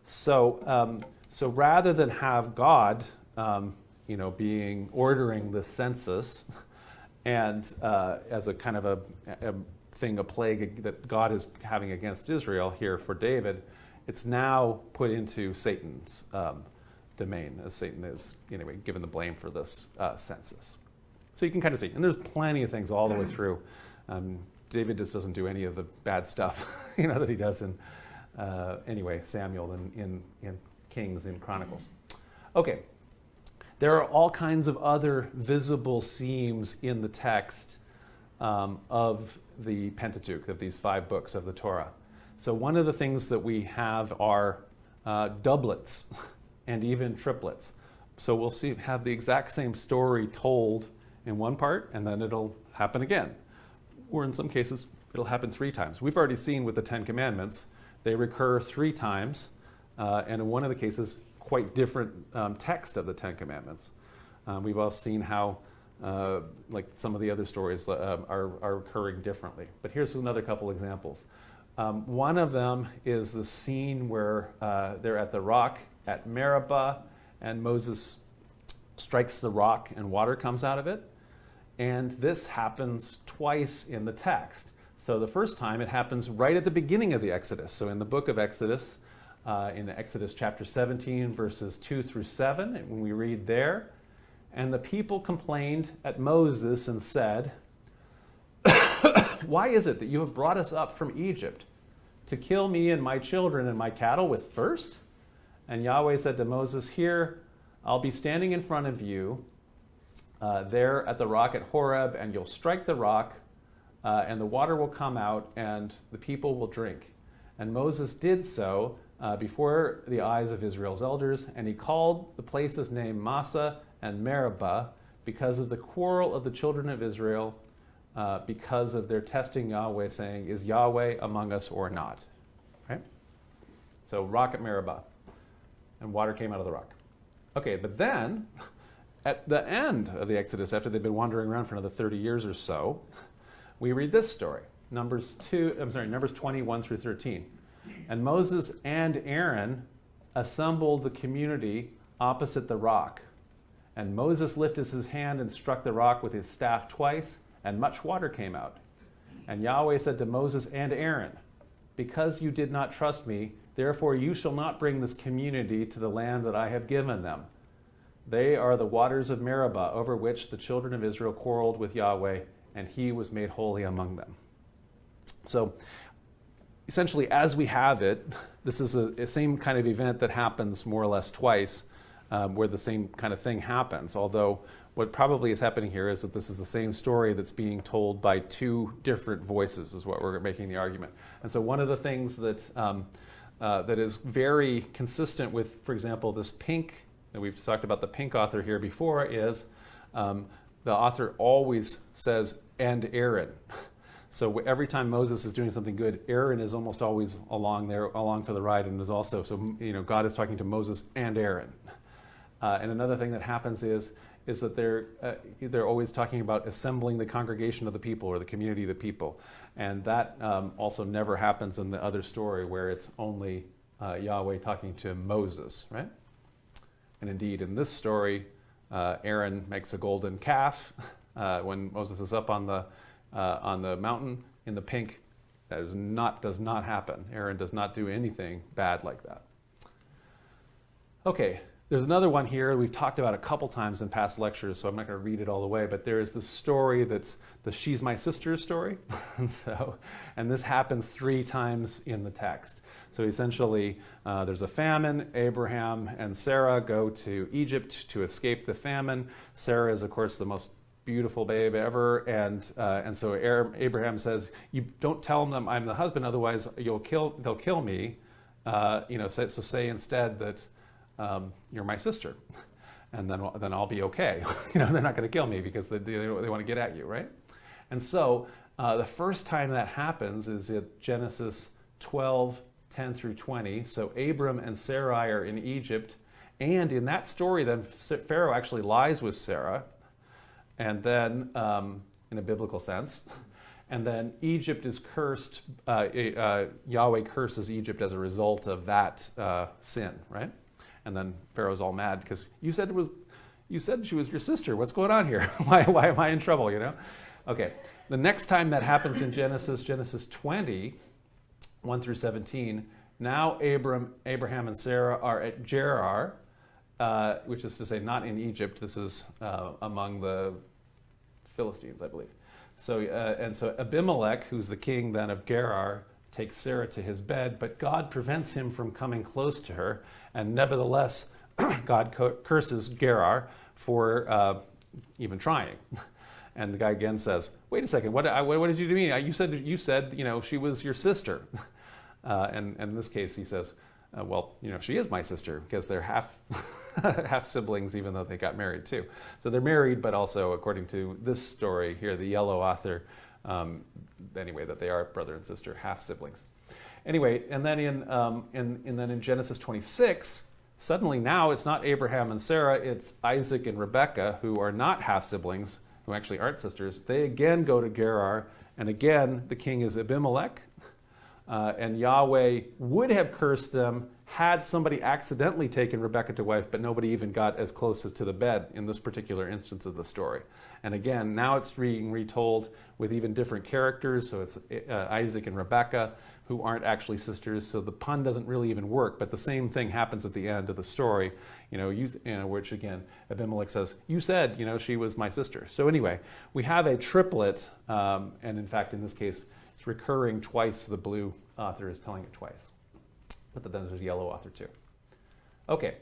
S1: So rather than have God, ordering the census and as a kind of a plague that God is having against Israel here for David, it's now put into Satan's domain, as Satan is given the blame for this census. So you can kind of see, and there's plenty of things all the way through. David just doesn't do any of the bad stuff, that he does in Samuel and in Kings and Chronicles. Okay, there are all kinds of other visible seams in the text of the Pentateuch, of these 5 books of the Torah. So one of the things that we have are doublets and even triplets. So we'll have the exact same story told in one part, and then it'll happen again. Or in some cases, it'll happen 3 times. We've already seen with the 10 Commandments, they recur 3 times, and in one of the cases, quite different text of the 10 Commandments. We've all seen how like some of the other stories are occurring differently. But here's another couple examples. One of them is the scene where they're at the rock at Meribah, and Moses strikes the rock and water comes out of it. And this happens twice in the text. So the first time it happens right at the beginning of the Exodus. So in the book of Exodus, in Exodus chapter 17, verses 2 through 7, and when we read there, "And the people complained at Moses and said, 'Why is it that you have brought us up from Egypt to kill me and my children and my cattle with thirst?' And Yahweh said to Moses, 'Here, I'll be standing in front of you there at the rock at Horeb, and you'll strike the rock, and the water will come out, and the people will drink.' And Moses did so before the eyes of Israel's elders, and he called the places named Massah and Meribah because of the quarrel of the children of Israel, because of their testing Yahweh, saying, 'Is Yahweh among us or not?'" Right? So rock at Meribah, and water came out of the rock. Okay, but then at the end of the Exodus, after they've been wandering around for another 30 years or so, we read this story, Numbers 21 through 13. "And Moses and Aaron assembled the community opposite the rock. And Moses lifted his hand and struck the rock with his staff twice, and much water came out. And Yahweh said to Moses and Aaron, 'Because you did not trust me, therefore you shall not bring this community to the land that I have given them. They are the waters of Meribah, over which the children of Israel quarreled with Yahweh, and he was made holy among them.'" So essentially, as we have it, this is a same kind of event that happens more or less twice, where the same kind of thing happens. Although what probably is happening here is that this is the same story that's being told by 2 different voices, is what we're making the argument. And so one of the things that is very consistent with, for example, this pink, and we've talked about the pink author here before, is the author always says, "and Aaron." So every time Moses is doing something good, Aaron is almost always along for the ride, and is also, God is talking to Moses and Aaron. And another thing that happens is is that they're always talking about assembling the congregation of the people or the community of the people. And that also never happens in the other story where it's only Yahweh talking to Moses, right? And indeed, in this story, Aaron makes a golden calf when Moses is up on the mountain in the pink. That does not happen. Aaron does not do anything bad like that. Okay, there's another one here we've talked about a couple times in past lectures, so I'm not going to read it all the way, but there is this story that's the She's My Sister story. and this happens 3 times in the text. So essentially, there's a famine. Abraham and Sarah go to Egypt to escape the famine. Sarah is, of course, the most beautiful babe ever, and so Abraham says, "You don't tell them I'm the husband, otherwise they'll kill me. So say instead that you're my sister, and then I'll be okay. They're not going to kill me because they want to get at you, right?" And so the first time that happens is at Genesis 12:10 through 20. So Abram and Sarai are in Egypt, and in that story, then Pharaoh actually lies with Sarah. And then, in a biblical sense, and then Egypt is cursed. Yahweh curses Egypt as a result of that sin, right? And then Pharaoh's all mad because you said she was your sister. What's going on here? Why am I in trouble? Okay. The next time that happens in Genesis 20, 1 through 17. Now Abraham and Sarah are at Gerar, which is to say, not in Egypt. This is among the Philistines, I believe. So Abimelech, who's the king then of Gerar, takes Sarah to his bed, but God prevents him from coming close to her, and nevertheless, God curses Gerar for even trying. And the guy again says, "Wait a second, what did you do to me? You said she was your sister." And in this case, he says, "Well, she is my sister because they're half siblings, even though they got married too." So they're married, but also, according to this story here, the yellow author, that they are brother and sister, half siblings. Anyway, and then in Genesis 26, suddenly now it's not Abraham and Sarah, it's Isaac and Rebekah, who are not half siblings, who actually aren't sisters. They again go to Gerar, and again the king is Abimelech. And Yahweh would have cursed them had somebody accidentally taken Rebekah to wife, but nobody even got as close as to the bed in this particular instance of the story. And again, now it's being retold with even different characters. So it's Isaac and Rebekah, who aren't actually sisters. So the pun doesn't really even work. But the same thing happens at the end of the story, which again, Abimelech says, "You said, she was my sister." So anyway, we have a triplet, and in fact, in this case, it's recurring twice. The blue author is telling it twice. But then there's a yellow author too. Okay,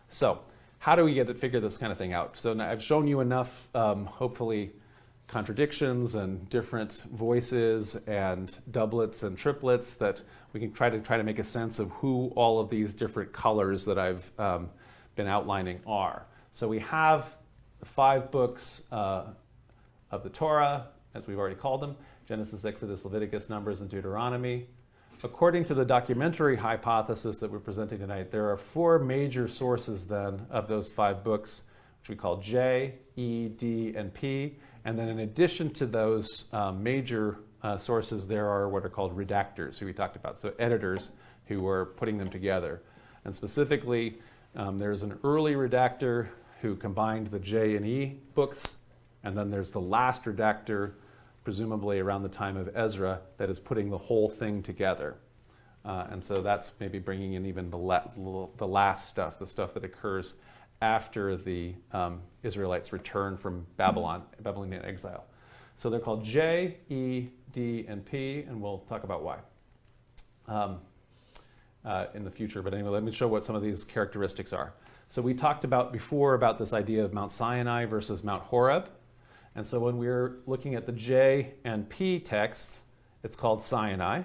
S1: so how do we figure this kind of thing out? So now I've shown you enough, hopefully, contradictions and different voices and doublets and triplets that we can try to make a sense of who all of these different colors that I've been outlining are. So we have the 5 books of the Torah, as we've already called them: Genesis, Exodus, Leviticus, Numbers, and Deuteronomy. According to the documentary hypothesis that we're presenting tonight, there are 4 major sources then of those 5 books, which we call J, E, D, and P. And then in addition to those major sources, there are what are called redactors, who we talked about, so editors who are putting them together. And specifically, there's an early redactor who combined the J and E books, and then there's the last redactor, presumably around the time of Ezra, that is putting the whole thing together. And so that's maybe bringing in even the last stuff, the stuff that occurs after the Israelites return from Babylonian exile. So they're called J, E, D, and P, and we'll talk about why in the future. But anyway, let me show what some of these characteristics are. So we talked about before about this idea of Mount Sinai versus Mount Horeb. And so when we're looking at the J and P texts, it's called Sinai.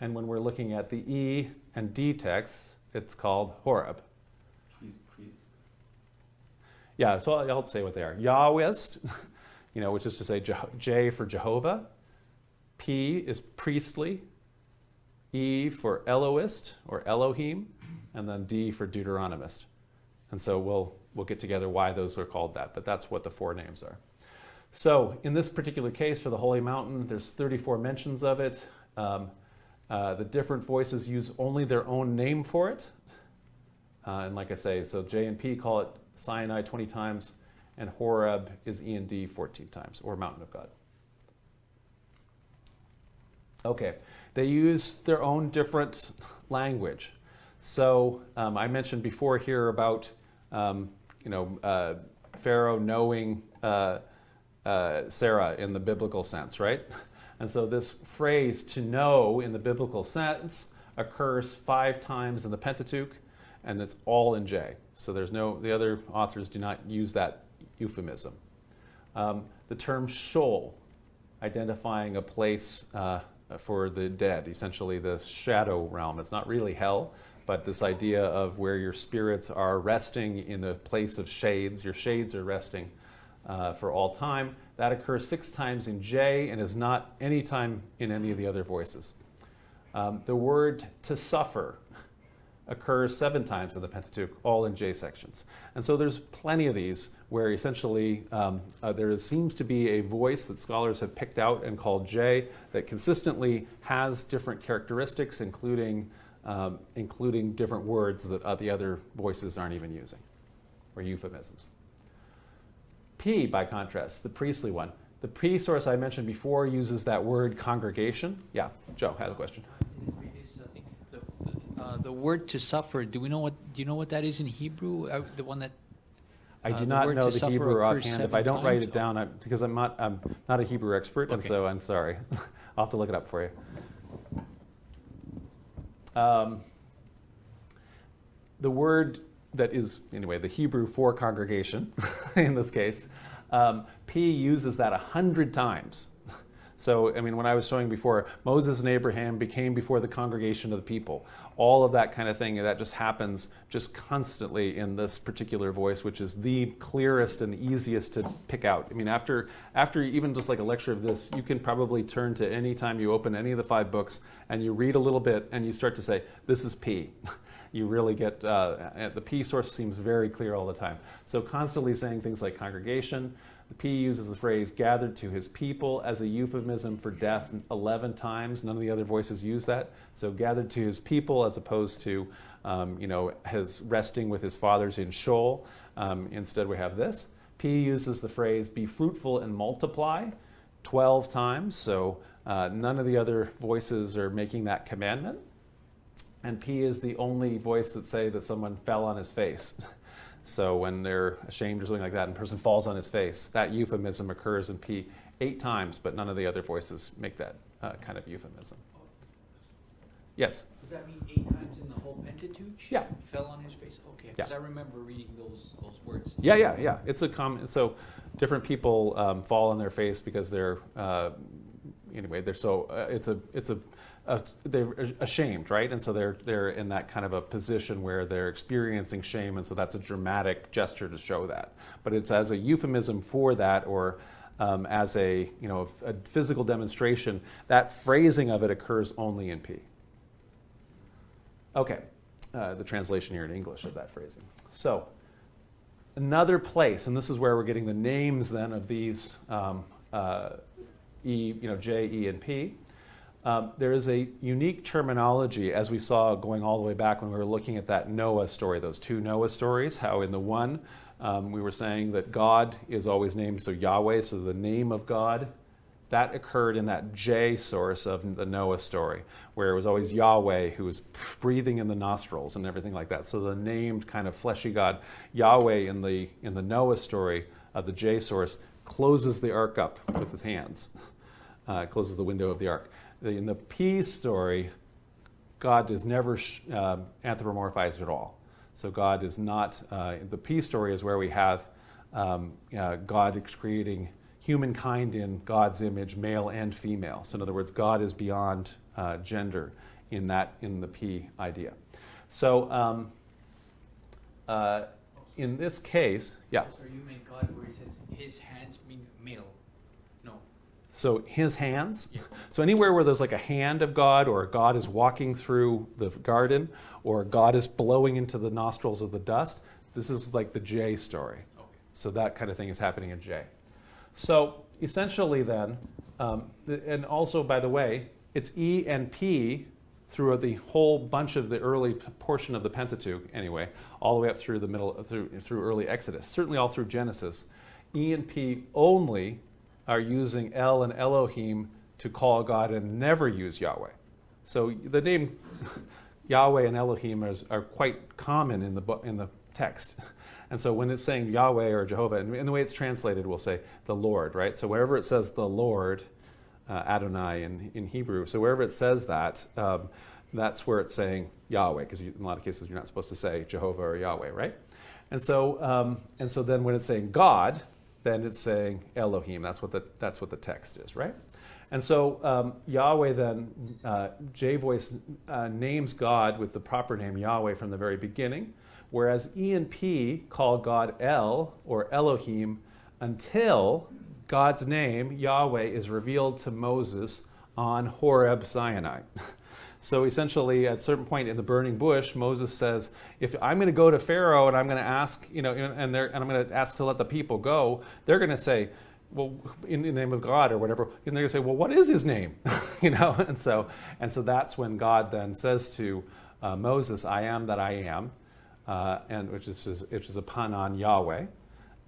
S1: And when we're looking at the E and D texts, it's called Horeb. Yeah, so I'll say what they are. Yahwist, which is to say J for Jehovah. P is priestly. E for Elohist or Elohim. And then D for Deuteronomist. And so we'll we'll get together why those are called that, but that's what the 4 names are. So in this particular case for the Holy Mountain, there's 34 mentions of it. The different voices use only their own name for it. And like I say, so J and P call it Sinai 20 times, and Horeb is E and D 14 times, or Mountain of God. Okay, they use their own different language. So I mentioned before here about Pharaoh knowing Sarah in the biblical sense, right? And so this phrase "to know" in the biblical sense occurs 5 times in the Pentateuch, and it's all in J. So the other authors do not use that euphemism. The term Sheol, identifying a place for the dead, essentially the shadow realm. It's not really hell, but this idea of where your spirits are resting in the place of shades. Your shades are resting for all time. That occurs 6 times in J and is not any time in any of the other voices. The word "to suffer" occurs 7 times in the Pentateuch, all in J sections. And so there's plenty of these where essentially there seems to be a voice that scholars have picked out and called J that consistently has different characteristics, including different words that the other voices aren't even using, or euphemisms. P, by contrast, the priestly one. The P source I mentioned before uses that word congregation. Yeah, Joe has a question.
S5: The word "to suffer." Do you know what that is in Hebrew? The one that
S1: I do not
S5: word
S1: know
S5: "to
S1: the
S5: suffer"
S1: Hebrew
S5: occurs
S1: offhand. If
S5: 7
S1: I don't write
S5: times?
S1: it down, because I'm not a Hebrew expert, and
S5: Okay.
S1: so I'm sorry. I'll have to look it up for you. The word that is, anyway, the Hebrew for congregation, in this case, P uses that 100 times. So, I mean, when I was showing before, Moses and Abraham became before the congregation of the people. All of that kind of thing, that just happens just constantly in this particular voice, which is the clearest and the easiest to pick out. I mean, after even just like a lecture of this, you can probably turn to any time you open any of the 5 books and you read a little bit and you start to say, this is P. You really get, the P source seems very clear all the time. So constantly saying things like congregation. The P uses the phrase "gathered to his people" as a euphemism for death 11 times. None of the other voices use that. So gathered to his people as opposed to, his resting with his fathers in Sheol. Instead we have this. P uses the phrase "be fruitful and multiply" 12 times. So none of the other voices are making that commandment. And P is the only voice that say that someone fell on his face. So when they're ashamed or something like that and a person falls on his face, that euphemism occurs in P 8 times, but none of the other voices make that kind of euphemism. Yes?
S5: Does that mean 8 times in the whole Pentateuch?
S1: Yeah.
S5: Fell on his face? Okay, because I remember reading those words.
S1: Yeah. It's a common, so different people fall on their face because they're, they're so, they're ashamed, right? And so they're in that kind of a position where they're experiencing shame, and so that's a dramatic gesture to show that. But it's as a euphemism for that, or as a physical demonstration. That phrasing of it occurs only in P. Okay, the translation here in English of that phrasing. So another place, and this is where we're getting the names then of these J, E, and P. There is a unique terminology, as we saw going all the way back when we were looking at that Noah story, those 2 Noah stories, how in the one we were saying that God is always named, so Yahweh, so the name of God, that occurred in that J source of the Noah story, where it was always Yahweh who was breathing in the nostrils and everything like that. So the named kind of fleshy God, Yahweh in the Noah story of the J source, closes the ark up with his hands, closes the window of the ark. In the P story, God is never anthropomorphized at all. So God is not, the P story is where we have God creating humankind in God's image, male and female. So in other words, God is beyond gender in the P idea. So in this case, yeah.
S5: So you mean God where he says his hands mean male? No.
S1: So his hands. So anywhere where there's like a hand of God, or God is walking through the garden, or God is blowing into the nostrils of the dust, This is like the J story. So that kind of thing is happening in J. So essentially then, and also by the way, it's E and P through the whole bunch of the early portion of the Pentateuch anyway, all the way up through the middle, through early Exodus, certainly all through Genesis. E and P only are using El and Elohim to call God and never use Yahweh. So the name Yahweh and Elohim are quite common in the text. And so when it's saying Yahweh or Jehovah, and the way it's translated, we'll say the Lord, right? So wherever it says the Lord, Adonai in Hebrew, so wherever it says that, that's where it's saying Yahweh, because in a lot of cases you're not supposed to say Jehovah or Yahweh, right? And so then when it's saying God, then it's saying Elohim. That's what the text is, right? And so Yahweh then, J-voice names God with the proper name Yahweh from the very beginning, whereas E and P call God El or Elohim until God's name, Yahweh, is revealed to Moses on Horeb Sinai. So essentially, at a certain point in the burning bush, Moses says, if I'm going to go to Pharaoh and I'm going to ask, and I'm going to ask to let the people go, they're going to say, well, in the name of God or whatever, and they're going to say, well, what is his name? And so that's when God then says to Moses, I am that I am, and which is a pun on Yahweh.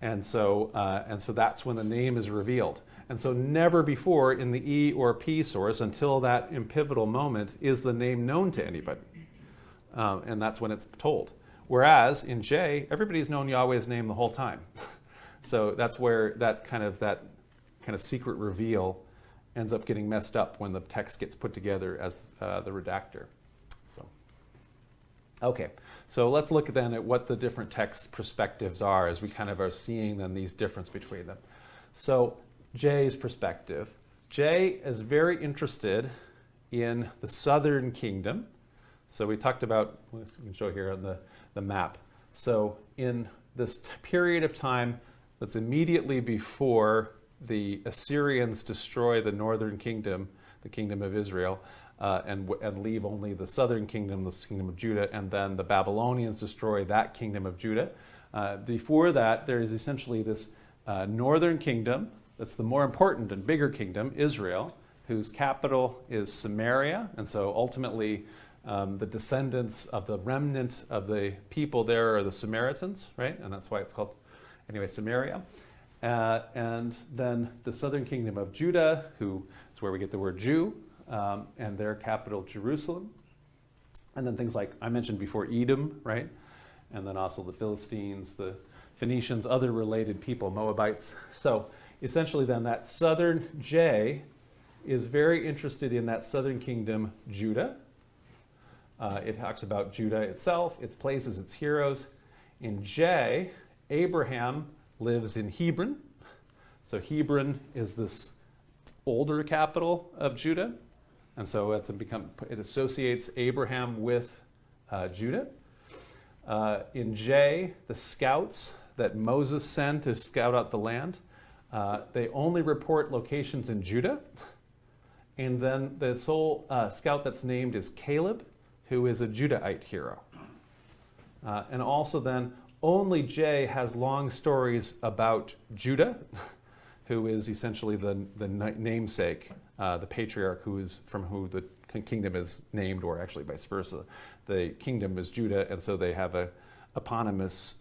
S1: And so that's when the name is revealed. And so never before in the E or P source, until that pivotal moment, is the name known to anybody. And that's when it's told. Whereas in J, everybody's known Yahweh's name the whole time. So that's where that kind of secret reveal ends up getting messed up when the text gets put together as the redactor. Okay, so let's look then at what the different text perspectives are as we kind of are seeing then these differences between them. So J's perspective. J is very interested in the southern kingdom. So we talked about, we can show here on the map. So in this period of time that's immediately before the Assyrians destroy the northern kingdom, the kingdom of Israel, and leave only the southern kingdom, the kingdom of Judah, and then the Babylonians destroy that kingdom of Judah. Before that, there is essentially this northern kingdom that's the more important and bigger kingdom, Israel, whose capital is Samaria, and so ultimately the descendants of the remnant of the people there are the Samaritans, right? And that's why it's called, anyway, Samaria. And then the southern kingdom of Judah, who is where we get the word Jew, and their capital, Jerusalem. And then things like, I mentioned before, Edom, right? And then also the Philistines, the Phoenicians, other related people, Moabites. So essentially then that southern J is very interested in that southern kingdom, Judah. It talks about Judah itself, its places, its heroes. In J, Abraham lives in Hebron. So Hebron is this older capital of Judah. And so it associates Abraham with Judah. In J, the scouts that Moses sent to scout out the land, they only report locations in Judah. And then the sole scout that's named is Caleb, who is a Judahite hero. And also then, only J has long stories about Judah, who is essentially the namesake, the patriarch from who the kingdom is named, or actually vice versa. The kingdom is Judah, and so they have a eponymous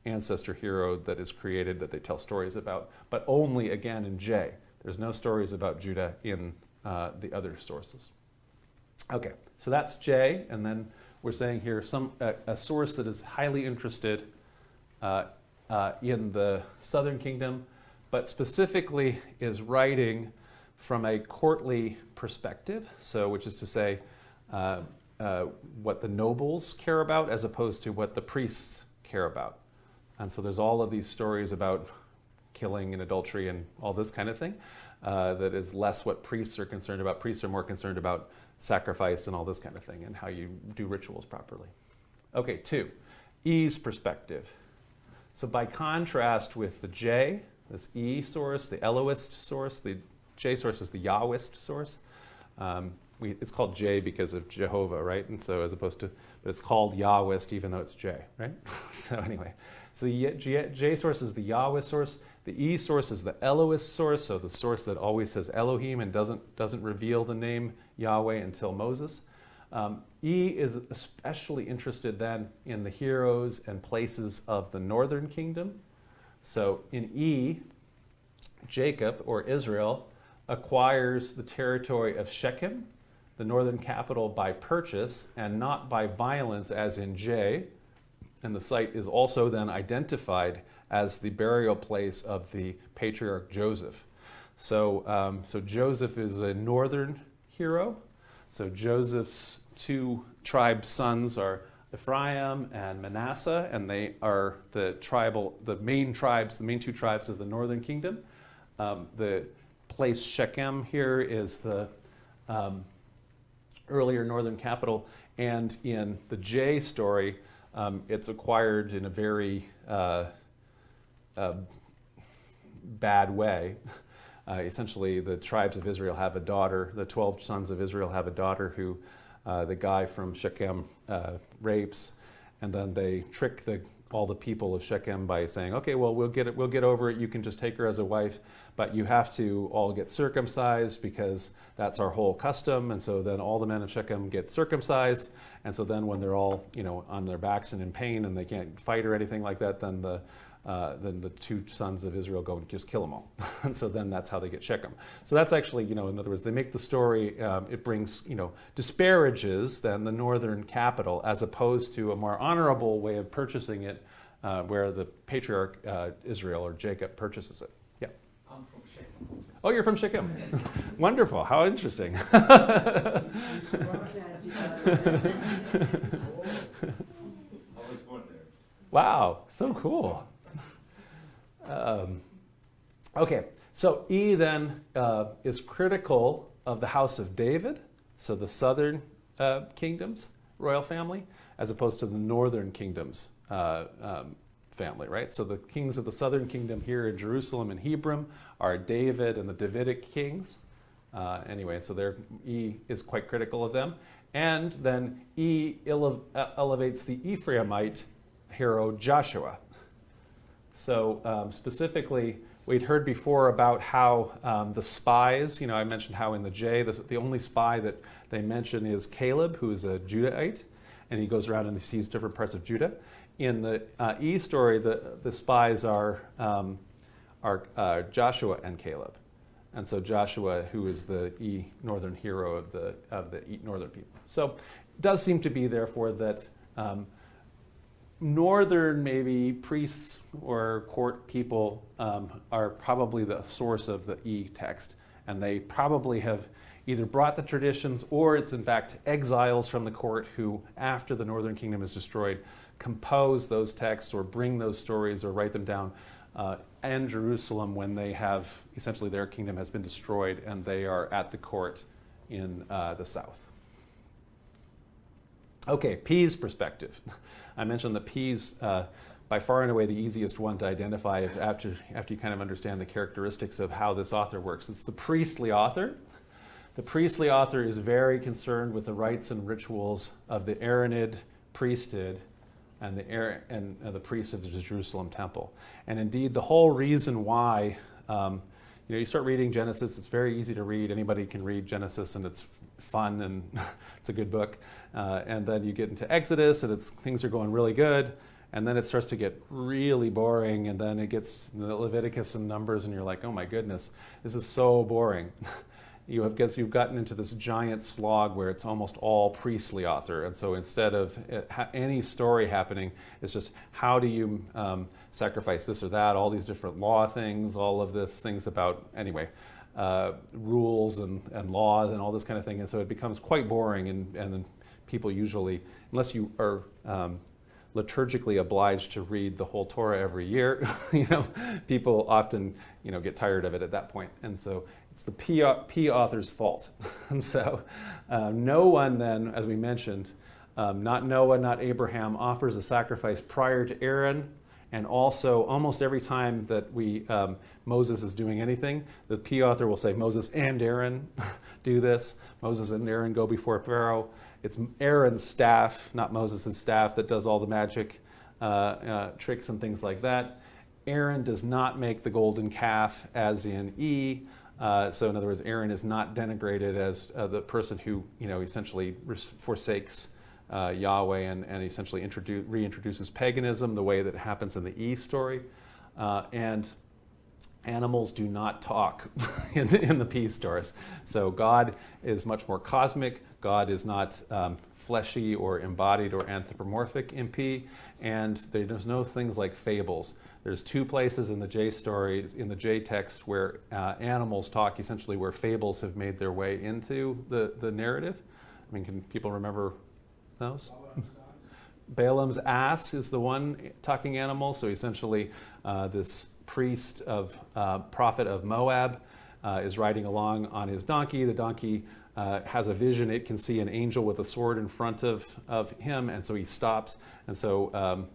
S1: ancestor hero that is created that they tell stories about, but only again in J. There's no stories about Judah in the other sources. Okay, so that's J, and then we're saying here a source that is highly interested in the southern kingdom, but specifically is writing from a courtly perspective, so which is to say what the nobles care about as opposed to what the priests care about. And so there's all of these stories about killing and adultery and all this kind of thing that is less what priests are concerned about. Priests are more concerned about sacrifice and all this kind of thing and how you do rituals properly. Okay, 2, E's perspective. So by contrast with the J, this E source, the Elohist source, the J source is the Yahwist source. it's called J because of Jehovah, right? And so as opposed to, but it's called Yahwist even though it's J, right? So anyway, so the J source is the Yahweh source. The E source is the Elohist source, so the source that always says Elohim and doesn't reveal the name Yahweh until Moses. E is especially interested then in the heroes and places of the northern kingdom. So in E, Jacob, or Israel, acquires the territory of Shechem, the northern capital, by purchase and not by violence as in J. And the site is also then identified as the burial place of the patriarch Joseph. So, so Joseph is a northern hero. So Joseph's two tribe sons are Ephraim and Manasseh, and they are the main two tribes of the northern kingdom. The place Shechem here is the earlier northern capital, and in the J story, it's acquired in a very bad way. Essentially, the tribes of Israel have a daughter, the 12 sons of Israel have a daughter who the guy from Shechem rapes, and then they trick all the people of Shechem by saying, okay, well, we'll get over it, you can just take her as a wife, but you have to all get circumcised because that's our whole custom. And so then all the men of Shechem get circumcised, and so then when they're all, on their backs and in pain and they can't fight or anything like that, then the two sons of Israel go and just kill them all. And so then that's how they get Shechem. So that's actually, in other words, they make the story, it brings, disparages then the northern capital as opposed to a more honorable way of purchasing it where the patriarch Israel or Jacob purchases it. Yeah.
S11: I'm from Shechem.
S1: Oh, you're from Shechem. Wonderful. How interesting. Wow, so cool. Okay, so E then is critical of the house of David, so the southern kingdom's royal family, as opposed to the northern kingdom's family, right? So the kings of the southern kingdom here in Jerusalem and Hebron are David and the Davidic kings. Anyway, so E is quite critical of them. And then E elevates the Ephraimite hero Joshua. So specifically, we'd heard before about how the spies, I mentioned how in the J, the only spy that they mention is Caleb, who is a Judahite, and he goes around and he sees different parts of Judah. In the E story, the spies are Joshua and Caleb. And so Joshua, who is the E northern hero of the E northern people. So it does seem to be, therefore, that northern maybe priests or court people are probably the source of the E text, and they probably have either brought the traditions or it's in fact exiles from the court who, after the northern kingdom is destroyed, compose those texts or bring those stories or write them down in Jerusalem when they have, essentially their kingdom has been destroyed and they are at the court in the south. Okay, P's perspective. I mentioned that P's by far and away the easiest one to identify after you kind of understand the characteristics of how this author works. It's the priestly author. The priestly author is very concerned with the rites and rituals of the Aaronid priesthood and the priests of the Jerusalem temple. And indeed, the whole reason why, you start reading Genesis, it's very easy to read. Anybody can read Genesis, and it's fun, and it's a good book. And then you get into Exodus, and things are going really good. And then it starts to get really boring, and then it gets the Leviticus and Numbers, and you're like, oh my goodness, this is so boring. You've gotten into this giant slog where it's almost all priestly author. And so instead of any story happening, it's just how do you sacrifice this or that, all these different law things, all of this things about, anyway, rules and laws and all this kind of thing. And so it becomes quite boring, and then people usually, unless you are liturgically obliged to read the whole Torah every year, people often, get tired of it at that point. And so it's the P author's fault. And so no one then, as we mentioned, not Noah, not Abraham, offers a sacrifice prior to Aaron And also, almost every time that Moses is doing anything, the P author will say Moses and Aaron do this. Moses and Aaron go before Pharaoh. It's Aaron's staff, not Moses' staff, that does all the magic tricks and things like that. Aaron does not make the golden calf, as in E. So in other words, Aaron is not denigrated as the person who, essentially forsakes Yahweh and essentially reintroduces paganism the way that happens in the E story. And animals do not talk in the P stories. So God is much more cosmic. God is not fleshy or embodied or anthropomorphic in P. And there's no things like fables. There's 2 places in the J stories, in the J text, where animals talk, essentially where fables have made their way into the narrative. I mean, can people remember those? Balaam's ass is the one talking animal. So essentially, this priest prophet of Moab is riding along on his donkey. The donkey has a vision. It can see an angel with a sword in front of him, and so he stops. And so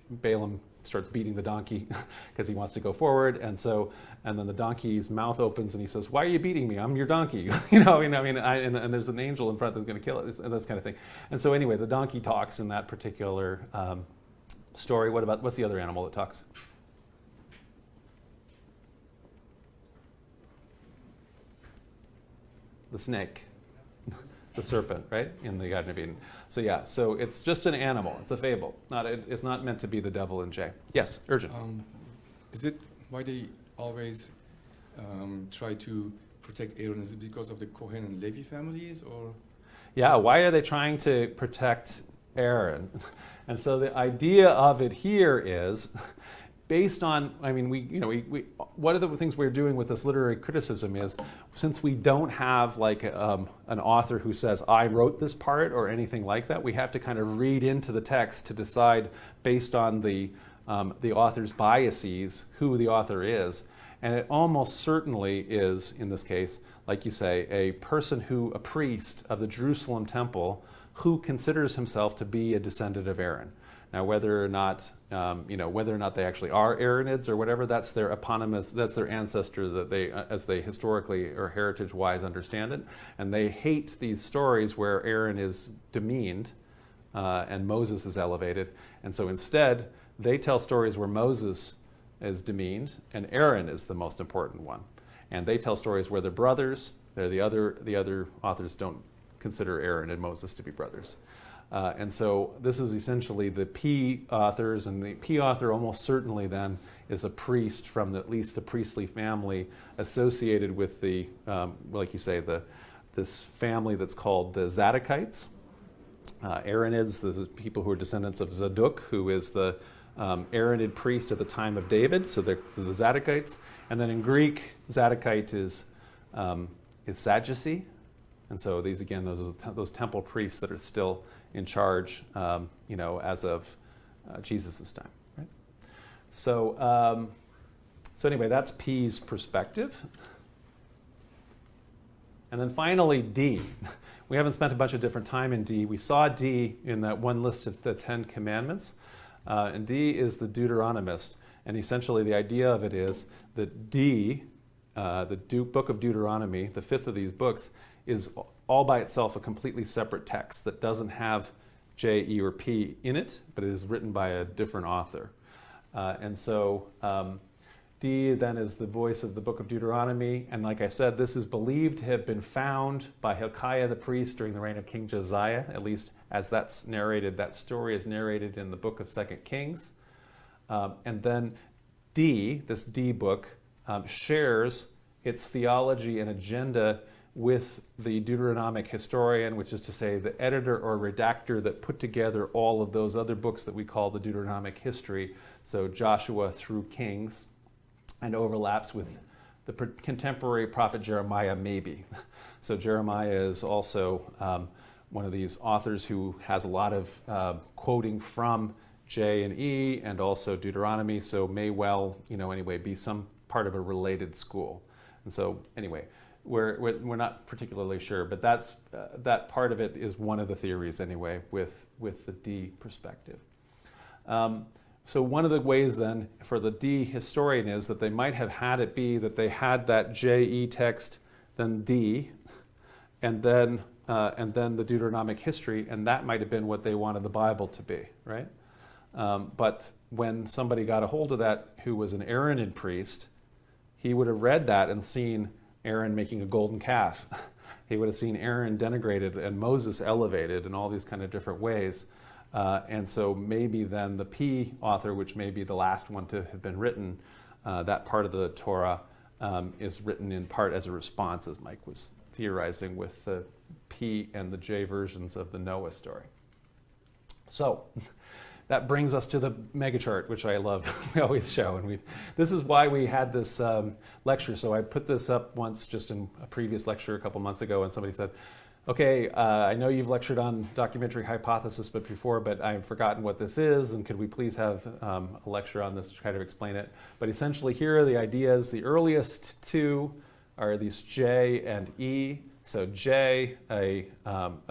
S1: Balaam starts beating the donkey because he wants to go forward. And then the donkey's mouth opens and he says, "Why are you beating me? I'm your donkey." And there's an angel in front that's going to kill it, and this kind of thing. And so anyway, the donkey talks in that particular story. What's the other animal that talks? The snake. The serpent, right, in the Garden of Eden. So yeah, so it's just an animal. It's a fable. It's not meant to be the devil in J. Yes, urgent.
S4: Is it why they always try to protect Aaron? Is it because of the Kohen and Levi families, or?
S1: Yeah, why are they trying to protect Aaron? And so the idea of it here is, based on, one of the things we're doing with this literary criticism is, since we don't have like an author who says, "I wrote this part," or anything like that, we have to kind of read into the text to decide, based on the author's biases, who the author is. And it almost certainly is, in this case, like you say, a priest of the Jerusalem temple who considers himself to be a descendant of Aaron. Now, whether or not they actually are Aaronids or whatever, that's their eponymous, that's their ancestor that they, as they historically or heritage-wise understand it. And they hate these stories where Aaron is demeaned and Moses is elevated. And so instead, they tell stories where Moses is demeaned and Aaron is the most important one. And they tell stories where they're brothers. The other authors don't consider Aaron and Moses to be brothers. And so this is essentially the P authors, and the P author almost certainly then is a priest from at least the priestly family associated with the, like you say, this family that's called the Zadokites. Aaronids, the people who are descendants of Zadok, who is the Aaronid priest at the time of David, so they're the Zadokites. And then in Greek, Zadokite is Sadducee. And so these, again, those temple priests that are still in charge, as of Jesus' time, right? So anyway, that's P's perspective. And then finally, D. We haven't spent a bunch of different time in D. We saw D in that one list of the 10 Commandments. And D is the Deuteronomist. And essentially the idea of it is that D, the book of Deuteronomy, the fifth of these books, is all by itself a completely separate text that doesn't have J, E, or P in it, but it is written by a different author. And so D then is the voice of the book of Deuteronomy. And like I said, this is believed to have been found by Hilkiah the priest during the reign of King Josiah, at least as that's narrated. That story is narrated in the book of 2 Kings. And then D, this D book, shares its theology and agenda with the Deuteronomic historian, which is to say the editor or redactor that put together all of those other books that we call the Deuteronomic history, so Joshua through Kings, and overlaps with the contemporary prophet Jeremiah, maybe. So Jeremiah is also one of these authors who has a lot of quoting from J and E and also Deuteronomy, so may well, anyway, be some part of a related school. And so anyway, we're not particularly sure, but that part of it is one of the theories anyway with the D perspective. so one of the ways then for the D historian is that they might have had it be that they had that JE text, then D, and then the Deuteronomic history, and that might have been what they wanted the Bible to be, right? But when somebody got a hold of that who was an Aaronid priest, he would have read that and seen Aaron making a golden calf. He would have seen Aaron denigrated and Moses elevated in all these kind of different ways. And so maybe then the P author, which may be the last one to have been written, that part of the Torah is written in part as a response, as Mike was theorizing, with the P and the J versions of the Noah story. So that brings us to the megachart, which I love. We always show, and this is why we had this lecture. So I put this up once just in a previous lecture a couple months ago, and somebody said, okay, I know you've lectured on documentary hypothesis before, but I've forgotten what this is, and could we please have a lecture on this to kind of explain it? But essentially here are the ideas. The earliest two are these J and E. So J, a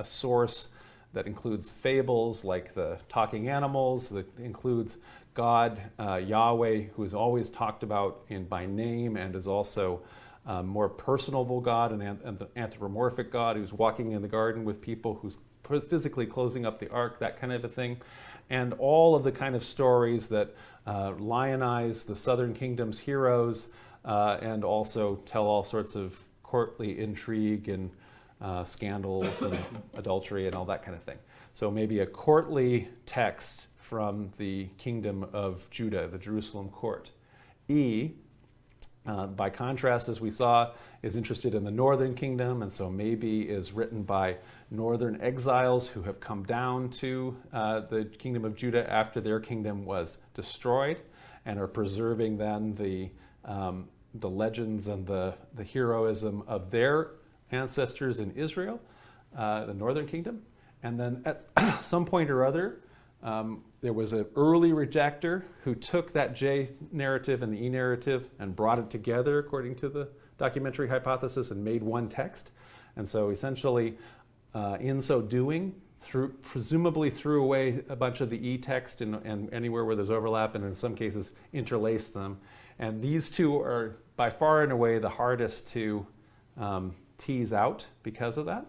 S1: source that includes fables like the talking animals, that includes God, Yahweh, who is always talked about by name and is also more personable God, and the anthropomorphic God who's walking in the garden with people, who's physically closing up the ark, that kind of a thing. And all of the kind of stories that lionize the southern kingdom's heroes and also tell all sorts of courtly intrigue and scandals and adultery and all that kind of thing. So maybe a courtly text from the kingdom of Judah, the Jerusalem court. E, by contrast, as we saw, is interested in the northern kingdom, and so maybe is written by northern exiles who have come down to the kingdom of Judah after their kingdom was destroyed, and are preserving then the legends and the heroism of their ancestors in Israel, the northern kingdom. And then at some point or other, there was an early rejecter who took that J narrative and the E narrative and brought it together according to the documentary hypothesis and made one text. And so essentially, in so doing, presumably threw away a bunch of the E text and anywhere where there's overlap, and in some cases interlaced them. And these two are by far and away the hardest to tease out because of that.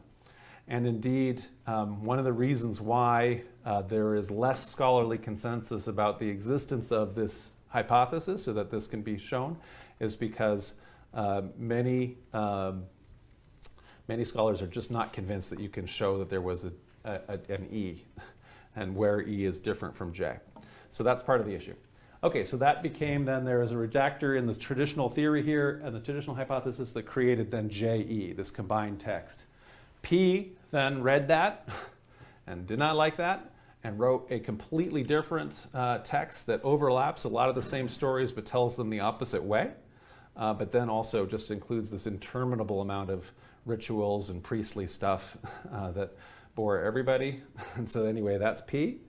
S1: And indeed, one of the reasons why there is less scholarly consensus about the existence of this hypothesis, so that this can be shown, is because many scholars are just not convinced that you can show that there was an E, and where E is different from J. So that's part of the issue. Okay, so that became then, there is a redactor in the traditional theory here, and the traditional hypothesis that created then JE, this combined text. P then read that and did not like that, and wrote a completely different text that overlaps a lot of the same stories but tells them the opposite way, but then also just includes this interminable amount of rituals and priestly stuff that bore everybody. And so anyway, that's P.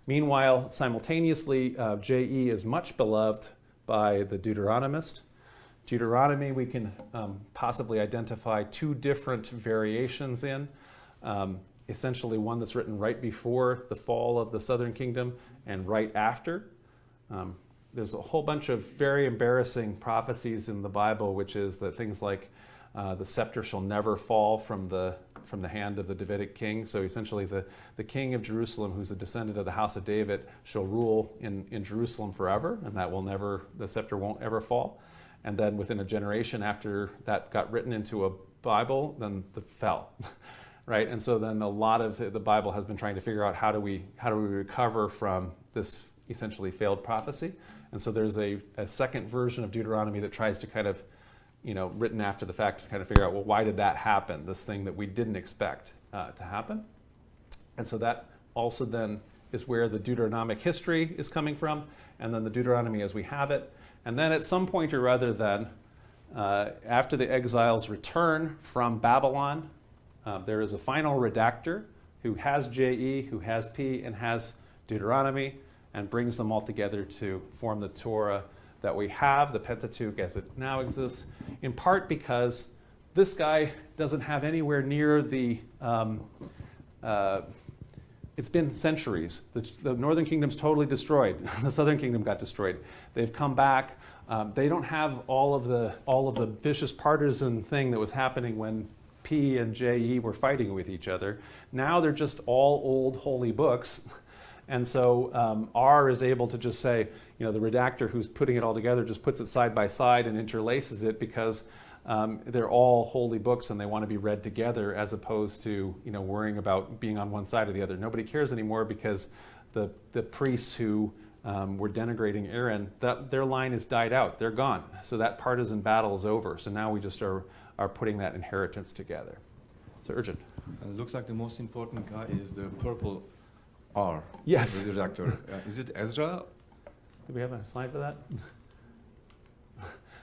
S1: Meanwhile, simultaneously, JE is much beloved by the Deuteronomist. Deuteronomy, we can possibly identify two different variations in. Essentially one that's written right before the fall of the southern kingdom and right after. There's a whole bunch of very embarrassing prophecies in the Bible, which is that things like the scepter shall never fall from the hand of the Davidic king. So essentially the king of Jerusalem, who's a descendant of the house of David, shall rule in Jerusalem forever, and that will never, the scepter won't ever fall. And then within a generation after that got written into a Bible, then it fell. Right? And so then a lot of the Bible has been trying to figure out how do we recover from this essentially failed prophecy. And so there's a second version of Deuteronomy that tries to kind of, written after the fact, to kind of figure out, well, why did that happen? This thing that we didn't expect to happen. And so that also then is where the Deuteronomic history is coming from, and then the Deuteronomy as we have it. And then at some point or other then, after the exiles return from Babylon, there is a final redactor who has JE, who has P, and has Deuteronomy, and brings them all together to form the Torah that we have, the Pentateuch as it now exists, in part because this guy doesn't have anywhere near the it's been centuries. The northern kingdom's totally destroyed. The southern kingdom got destroyed. They've come back. They don't have all of the vicious partisan thing that was happening when P and JE were fighting with each other. Now they're just all old holy books. And so R is able to just say, you know, the redactor who's putting it all together just puts it side by side and interlaces it because they're all holy books and they want to be read together, as opposed to, you know, worrying about being on one side or the other. Nobody cares anymore because the priests who were denigrating Aaron, their line has died out. They're gone. So that partisan battle is over. So now we just are putting that inheritance together. So Urgent.
S4: It looks like the most important guy is the purple R.
S1: Yes.
S4: The redactor. Is it Ezra?
S1: Do we have a slide for that?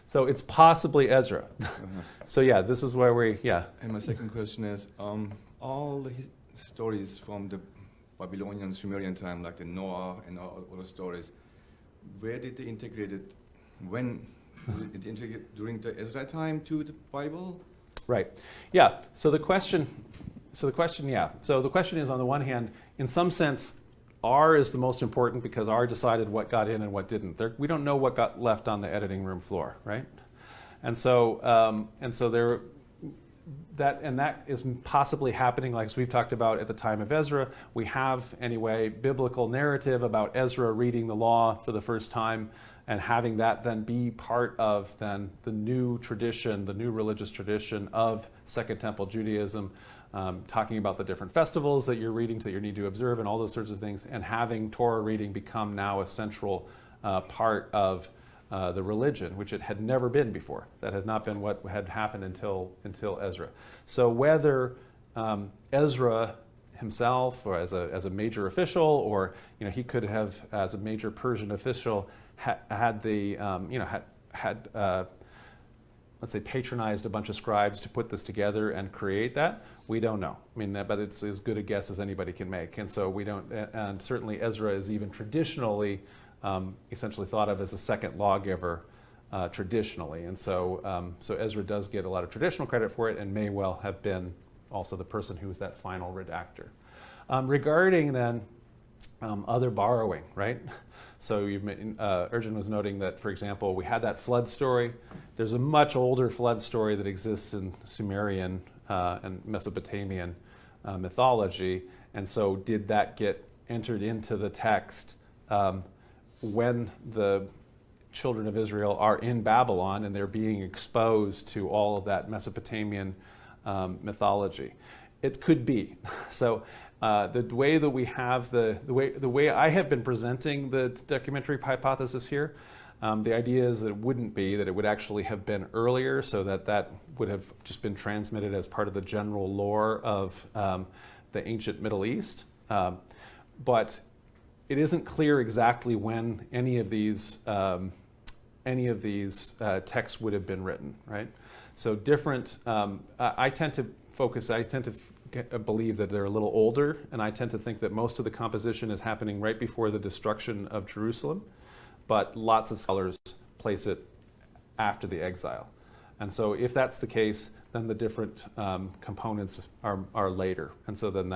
S1: So it's possibly Ezra. So yeah, this is where
S4: And my second question is, all the stories from the Babylonian, Sumerian time, like the Noah and all other stories, where did they integrate it? When? Is it integrated during the Ezra time to the Bible?
S1: Right. Yeah. So the question is, on the one hand, in some sense, R is the most important because R decided what got in and what didn't. We don't know what got left on the editing room floor, right? And so that is possibly happening, like as we've talked about at the time of Ezra. We have, anyway, biblical narrative about Ezra reading the law for the first time and having that then be part of then the new tradition, the new religious tradition of Second Temple Judaism, talking about the different festivals that you're reading, that you need to observe, and all those sorts of things, and having Torah reading become now a central part of the religion, which it had never been before. That had not been what had happened until Ezra. So whether Ezra himself, or as a major official, or he could have, as a major Persian official, had let's say patronized a bunch of scribes to put this together and create that, we don't know. I mean, but it's as good a guess as anybody can make. And so we don't, and certainly Ezra is even traditionally essentially thought of as a second lawgiver traditionally. And so Ezra does get a lot of traditional credit for it and may well have been also the person who was that final redactor. Regarding then other borrowing, right? So Urgent was noting that, for example, we had that flood story. There's a much older flood story that exists in Sumerian and Mesopotamian mythology. And so did that get entered into the text when the children of Israel are in Babylon and they're being exposed to all of that Mesopotamian mythology? It could be. So the way that we have the way I have been presenting the documentary hypothesis here, the idea is that it wouldn't be, that it would actually have been earlier, so that would have just been transmitted as part of the general lore of the ancient Middle East. But it isn't clear exactly when any of these texts would have been written, right? So different. I tend to believe that they're a little older, and I tend to think that most of the composition is happening right before the destruction of Jerusalem, but lots of scholars place it after the exile. And so if that's the case, then the different components are later, and so then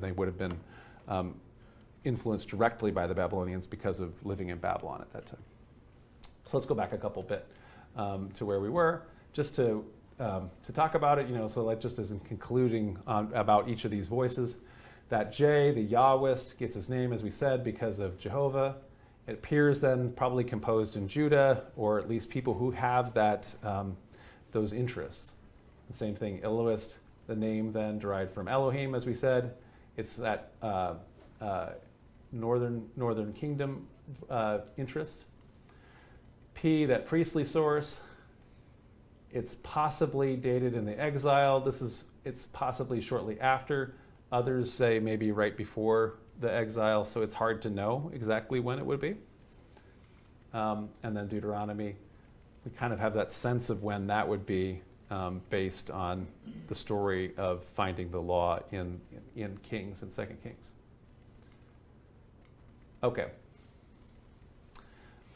S1: they would have been influenced directly by the Babylonians because of living in Babylon at that time. So let's go back a couple bit to where we were, just to talk about it, so like just as in concluding about each of these voices, that J, the Yahwist, gets its name, as we said, because of Jehovah. It appears then probably composed in Judah, or at least people who have that those interests. The same thing, Elohist, the name then derived from Elohim, as we said. It's that northern kingdom interest. P, that priestly source. It's possibly dated in the exile. It's possibly shortly after. Others say maybe right before the exile, so it's hard to know exactly when it would be. And then Deuteronomy, we kind of have that sense of when that would be based on the story of finding the law in Kings and 2 Kings. Okay.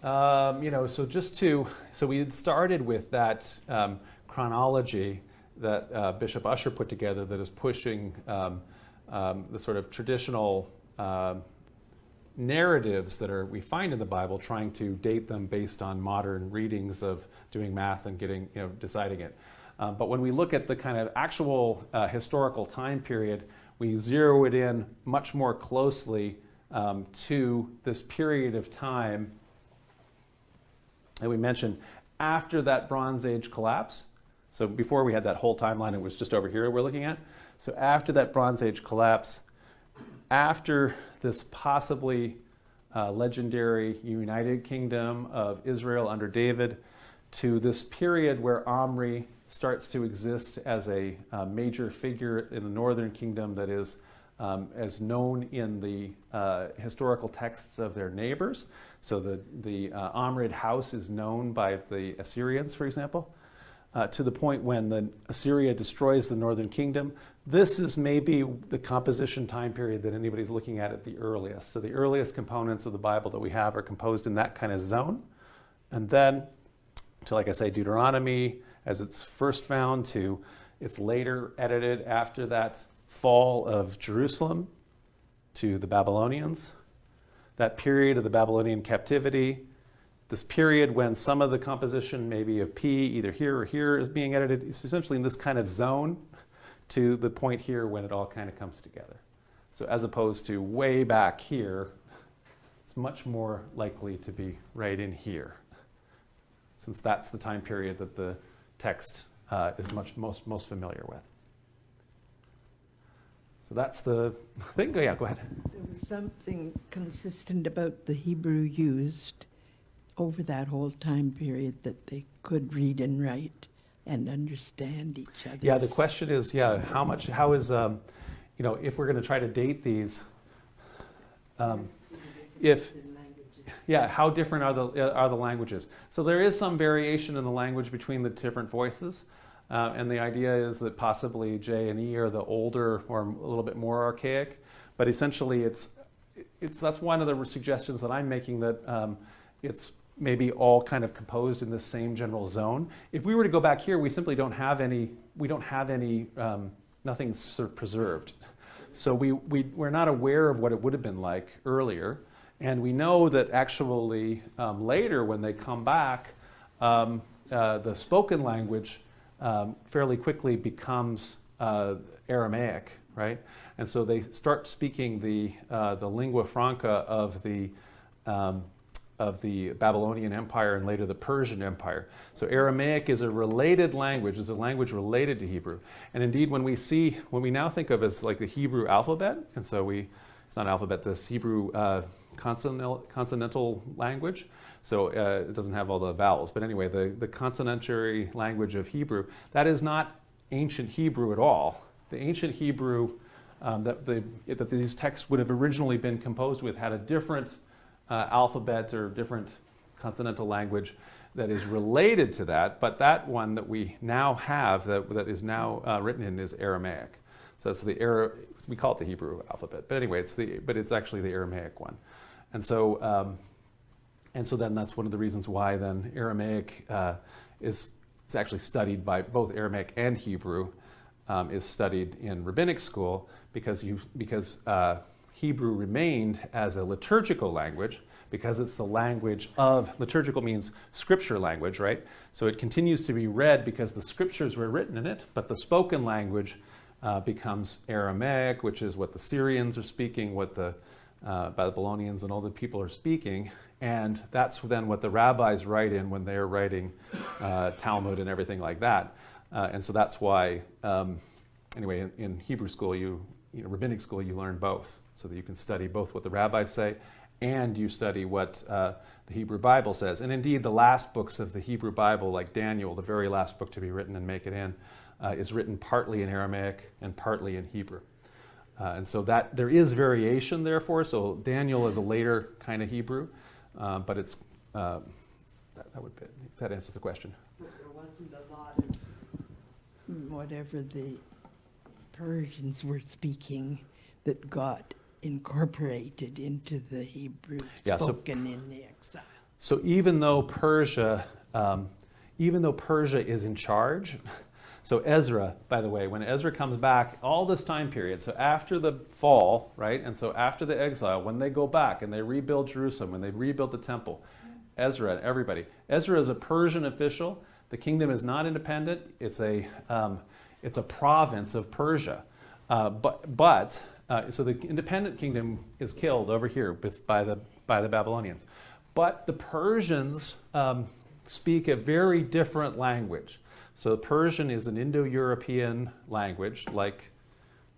S1: So we had started with that chronology that Bishop Usher put together that is pushing the sort of traditional narratives that we find in the Bible, trying to date them based on modern readings of doing math and getting, deciding it. But when we look at the kind of actual historical time period, we zero it in much more closely to this period of time that we mentioned after that Bronze Age collapse. So before we had that whole timeline, it was just over here we're looking at. So after that Bronze Age collapse, after this possibly legendary United Kingdom of Israel under David, to this period where Omri starts to exist as a major figure in the northern kingdom that is as known in the historical texts of their neighbors. So the Omrid house is known by the Assyrians, for example, to the point when Assyria destroys the northern kingdom. This is maybe the composition time period that anybody's looking at the earliest. So the earliest components of the Bible that we have are composed in that kind of zone. And then to, like I say, Deuteronomy, as it's first found, to it's later edited after that fall of Jerusalem to the Babylonians, that period of the Babylonian captivity, this period when some of the composition maybe of P, either here or here, is being edited. It's essentially in this kind of zone to the point here when it all kind of comes together. So as opposed to way back here, it's much more likely to be right in here, since that's the time period that the text is most familiar with. So that's the thing. Yeah, go ahead.
S9: There was something consistent about the Hebrew used over that whole time period that they could read and write and understand each other.
S1: Yeah, the question is, how is, if we're going to try to date these, how different are the languages? So there is some variation in the language between the different voices. And the idea is that possibly J and E are the older or a little bit more archaic, but essentially that's one of the suggestions that I'm making, that it's maybe all kind of composed in this same general zone. If we were to go back here, we simply don't have any. Nothing's sort of preserved, so we're not aware of what it would have been like earlier, and we know that actually later when they come back, the spoken language fairly quickly becomes Aramaic, right? And so they start speaking the lingua franca of the Babylonian Empire and later the Persian Empire. So Aramaic is a related language, is a language related to Hebrew. And indeed, when we now think of as like the Hebrew alphabet, and so it's not alphabet, this Hebrew consonantal language. So it doesn't have all the vowels. But anyway, the consonantary language of Hebrew, that is not ancient Hebrew at all. The ancient Hebrew that these texts would have originally been composed with had a different alphabet or different consonantal language that is related to that. But that one that we now have, that is now written in, is Aramaic. So that's we call it the Hebrew alphabet. But anyway, it's actually the Aramaic one. And so then that's one of the reasons why then Aramaic is actually studied by both Aramaic and Hebrew, is studied in rabbinic school because Hebrew remained as a liturgical language because it's the language of, liturgical means scripture language, right? So it continues to be read because the scriptures were written in it, but the spoken language becomes Aramaic, which is what the Syrians are speaking, what the Babylonians and all the people are speaking, and that's then what the rabbis write in when they're writing Talmud and everything like that. And so that's why, anyway, in Hebrew school, rabbinic school, you learn both, so that you can study both what the rabbis say and you study what the Hebrew Bible says. And indeed, the last books of the Hebrew Bible, like Daniel, the very last book to be written and make it in, is written partly in Aramaic and partly in Hebrew. And so that there is variation, therefore. So Daniel is a later kind of Hebrew, but it's that answers the question.
S9: But there wasn't a lot of whatever the Persians were speaking that got incorporated into the Hebrew spoken in the exile.
S1: So even though Persia is in charge, So Ezra, by the way, when Ezra comes back, all this time period, so after the fall, right, and so after the exile, when they go back and they rebuild Jerusalem, when they rebuild the temple, Ezra and everybody. Ezra is a Persian official. The kingdom is not independent. It's a province of Persia. So the independent kingdom is killed over here by the Babylonians. But the Persians speak a very different language. So Persian is an Indo-European language, like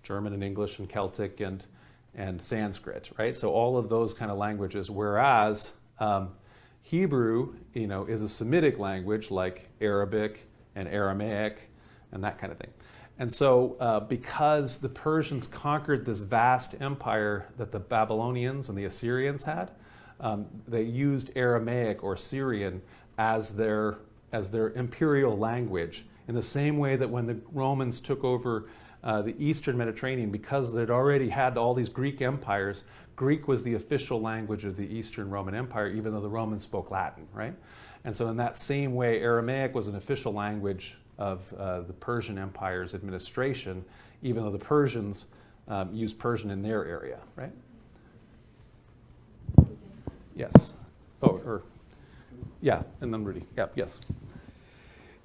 S1: German and English and Celtic and Sanskrit, right? So all of those kind of languages, whereas Hebrew, is a Semitic language like Arabic and Aramaic and that kind of thing. And so because the Persians conquered this vast empire that the Babylonians and the Assyrians had, they used Aramaic or Syrian as their imperial language, in the same way that when the Romans took over the Eastern Mediterranean, because they'd already had all these Greek empires, Greek was the official language of the Eastern Roman Empire, even though the Romans spoke Latin, right? And so in that same way, Aramaic was an official language of the Persian Empire's administration, even though the Persians used Persian in their area, right? Yes. Yeah, and then Rudy. Yeah, yes.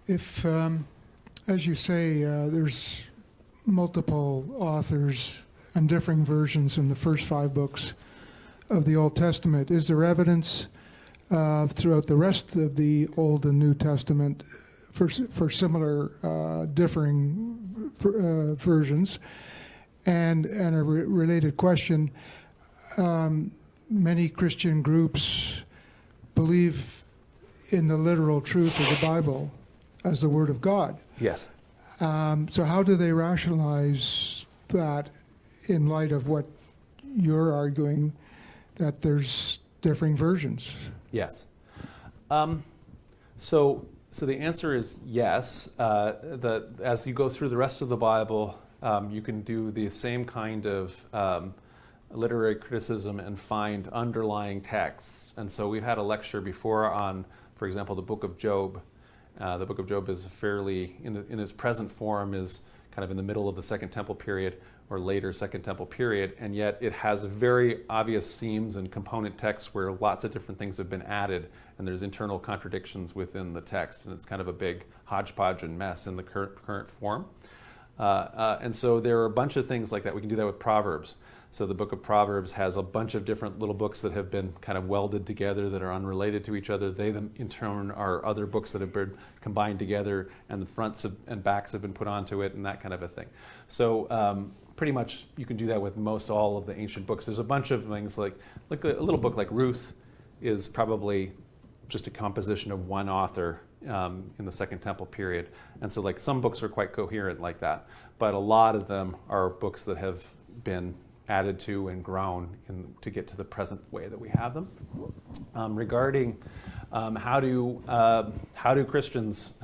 S11: If, as you say, there's multiple authors and differing versions in the first 5 books of the Old Testament, is there evidence throughout the rest of the Old and New Testament for similar differing versions? And a related question, many Christian groups believe in the literal truth of the Bible as the Word of God.
S1: Yes.
S11: So how do they rationalize that in light of what you're arguing, that there's differing versions?
S1: Yes. So the answer is yes. As you go through the rest of the Bible, you can do the same kind of literary criticism and find underlying texts. And so we've had a lecture before on, for example, the book of Job. The book of Job is fairly, in its present form, is kind of in the middle of the Second Temple period or later Second Temple period, and yet it has very obvious themes and component texts where lots of different things have been added, and there's internal contradictions within the text, and it's kind of a big hodgepodge and mess in the current form. And so there are a bunch of things like that. We can do that with Proverbs. So the book of Proverbs has a bunch of different little books that have been kind of welded together that are unrelated to each other. They, in turn, are other books that have been combined together, and the fronts and backs have been put onto it, and that kind of a thing. So pretty much you can do that with most all of the ancient books. There's a bunch of things like a little book like Ruth is probably just a composition of one author in the Second Temple period. And so like some books are quite coherent like that, but a lot of them are books that have been added to and grown to get to the present way that we have them. Regarding how do Christians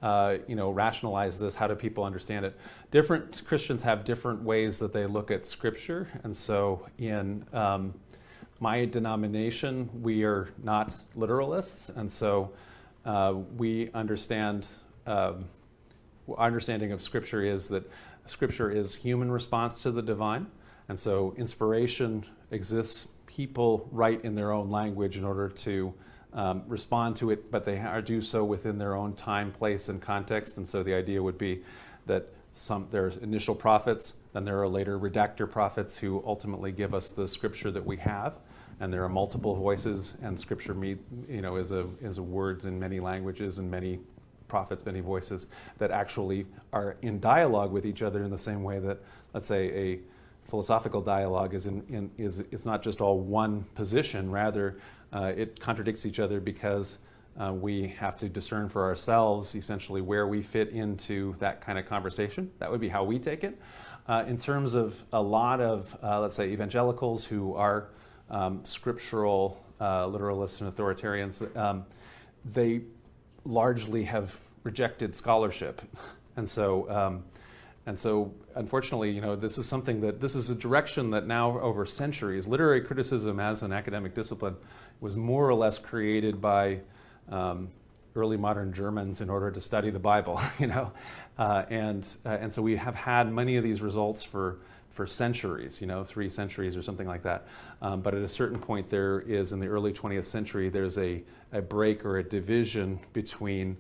S1: rationalize this? How do people understand it? Different Christians have different ways that they look at Scripture, and so in my denomination, we are not literalists, and so we understand. Our understanding of Scripture is that Scripture is human response to the divine. And so inspiration exists. People write in their own language in order to respond to it, but they do so within their own time, place, and context. And so the idea would be that there's initial prophets, then there are later redactor prophets who ultimately give us the Scripture that we have. And there are multiple voices, and Scripture is a words in many languages and many prophets, many voices that actually are in dialogue with each other in the same way that, let's say, a philosophical dialogue it's not just all one position. Rather, it contradicts each other because we have to discern for ourselves essentially where we fit into that kind of conversation. That would be how we take it. In terms of a lot of, let's say, evangelicals who are scriptural literalists and authoritarians, they largely have rejected scholarship. And so, unfortunately, this is a direction that now over centuries, literary criticism as an academic discipline was more or less created by early modern Germans in order to study the Bible, And so we have had many of these results for centuries, 3 centuries or something like that. But at a certain point there is, in the early 20th century, there's a break or a division between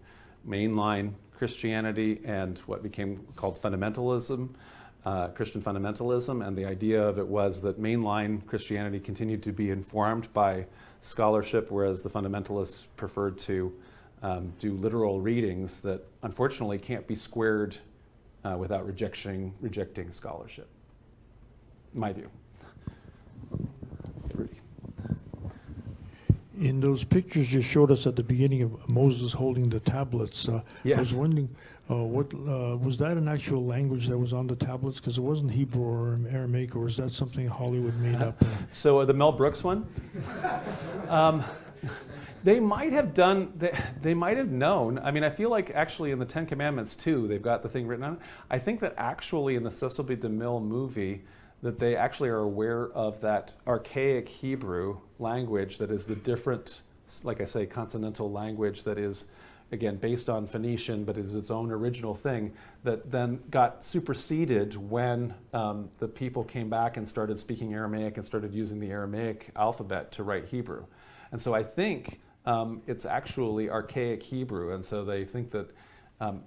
S1: mainline Christianity and what became called fundamentalism, Christian fundamentalism. And the idea of it was that mainline Christianity continued to be informed by scholarship, whereas the fundamentalists preferred to do literal readings that unfortunately can't be squared without rejecting scholarship. My view. Rudy.
S3: In those pictures you showed us at the beginning of Moses holding the tablets,
S1: Yes.
S3: I was wondering, what was that an actual language that was on the tablets? Because it wasn't Hebrew or Aramaic, or is that something Hollywood made up?
S1: So the Mel Brooks one? They might have done, they might have known. I mean, I feel like actually in the Ten Commandments too, they've got the thing written on it. I think that actually in the Cecil B. DeMille movie, that they actually are aware of that archaic Hebrew language that is the different, like I say, consonantal language that is, again, based on Phoenician, but is its own original thing, that then got superseded when the people came back and started speaking Aramaic and started using the Aramaic alphabet to write Hebrew. And so I think it's actually archaic Hebrew, and so they think that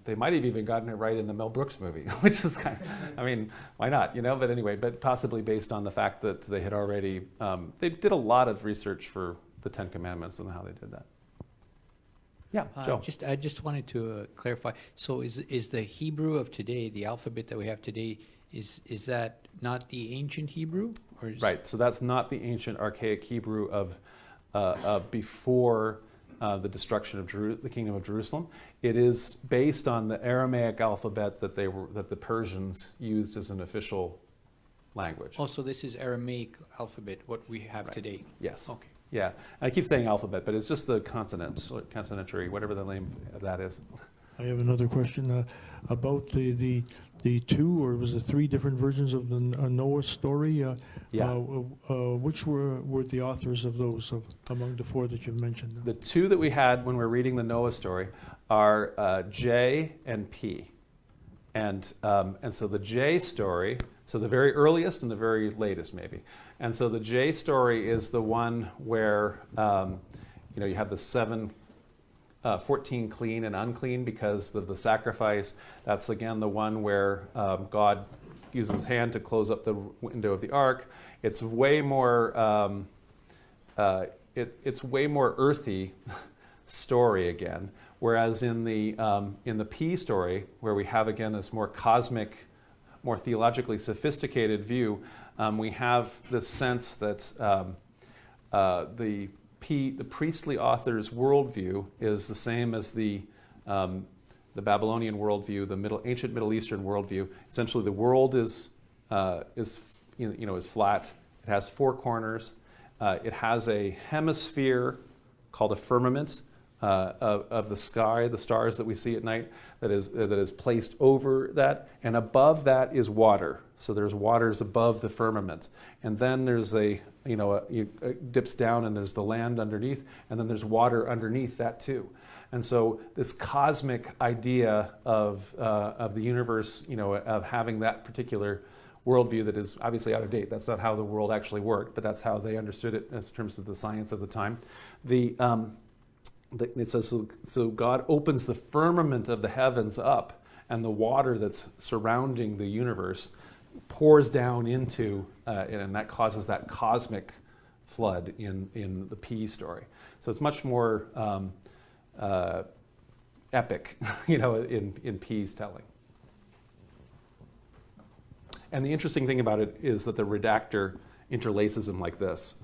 S1: they might have even gotten it right in the Mel Brooks movie, which is kind of, I mean, why not, But anyway, but possibly based on the fact that they had already, they did a lot of research for the Ten Commandments and how they did that. Yeah, Joe.
S5: I just wanted to clarify. So is the Hebrew of today, the alphabet that we have today, is that not the ancient Hebrew? Or
S1: Right, so that's not the ancient archaic Hebrew of before the destruction of the kingdom of Jerusalem. It is based on the Aramaic alphabet that the Persians used as an official language.
S5: Oh, so this is Aramaic alphabet, what we have today?
S1: Yes.
S5: Okay.
S1: Yeah, I keep saying alphabet, but it's just the consonant, or consonantry, whatever the name of that is.
S3: I have another question about the 2 or was it 3 different versions of the Noah story. Which were the authors of those among the 4 that you've mentioned?
S1: The 2 that we had when we're reading the Noah story are J and P, and so the J story, so the very earliest and the very latest maybe, and so the J story is the one where you have the 14 clean and unclean because of the sacrifice. That's again the one where God uses his hand to close up the window of the ark. It's way more it's way more earthy story again. Whereas in the P story, where we have again this more cosmic, more theologically sophisticated view, we have the sense that the priestly author's worldview is the same as the Babylonian worldview, the ancient Middle Eastern worldview. Essentially, the world is flat. It has 4 corners. It has a hemisphere called a firmament of the sky, the stars that we see at night, that is placed over that, and above that is water. So there's waters above the firmament, and then there's it dips down, and there's the land underneath, and then there's water underneath that too. And so this cosmic idea of the universe, of having that particular worldview that is obviously out of date. That's not how the world actually worked, but that's how they understood it in terms of the science of the time. It says, so God opens the firmament of the heavens up, and the water that's surrounding the universe pours down into, and that causes that cosmic flood in the P story. So it's much more epic, in P's telling. And the interesting thing about it is that the redactor interlaces them like this.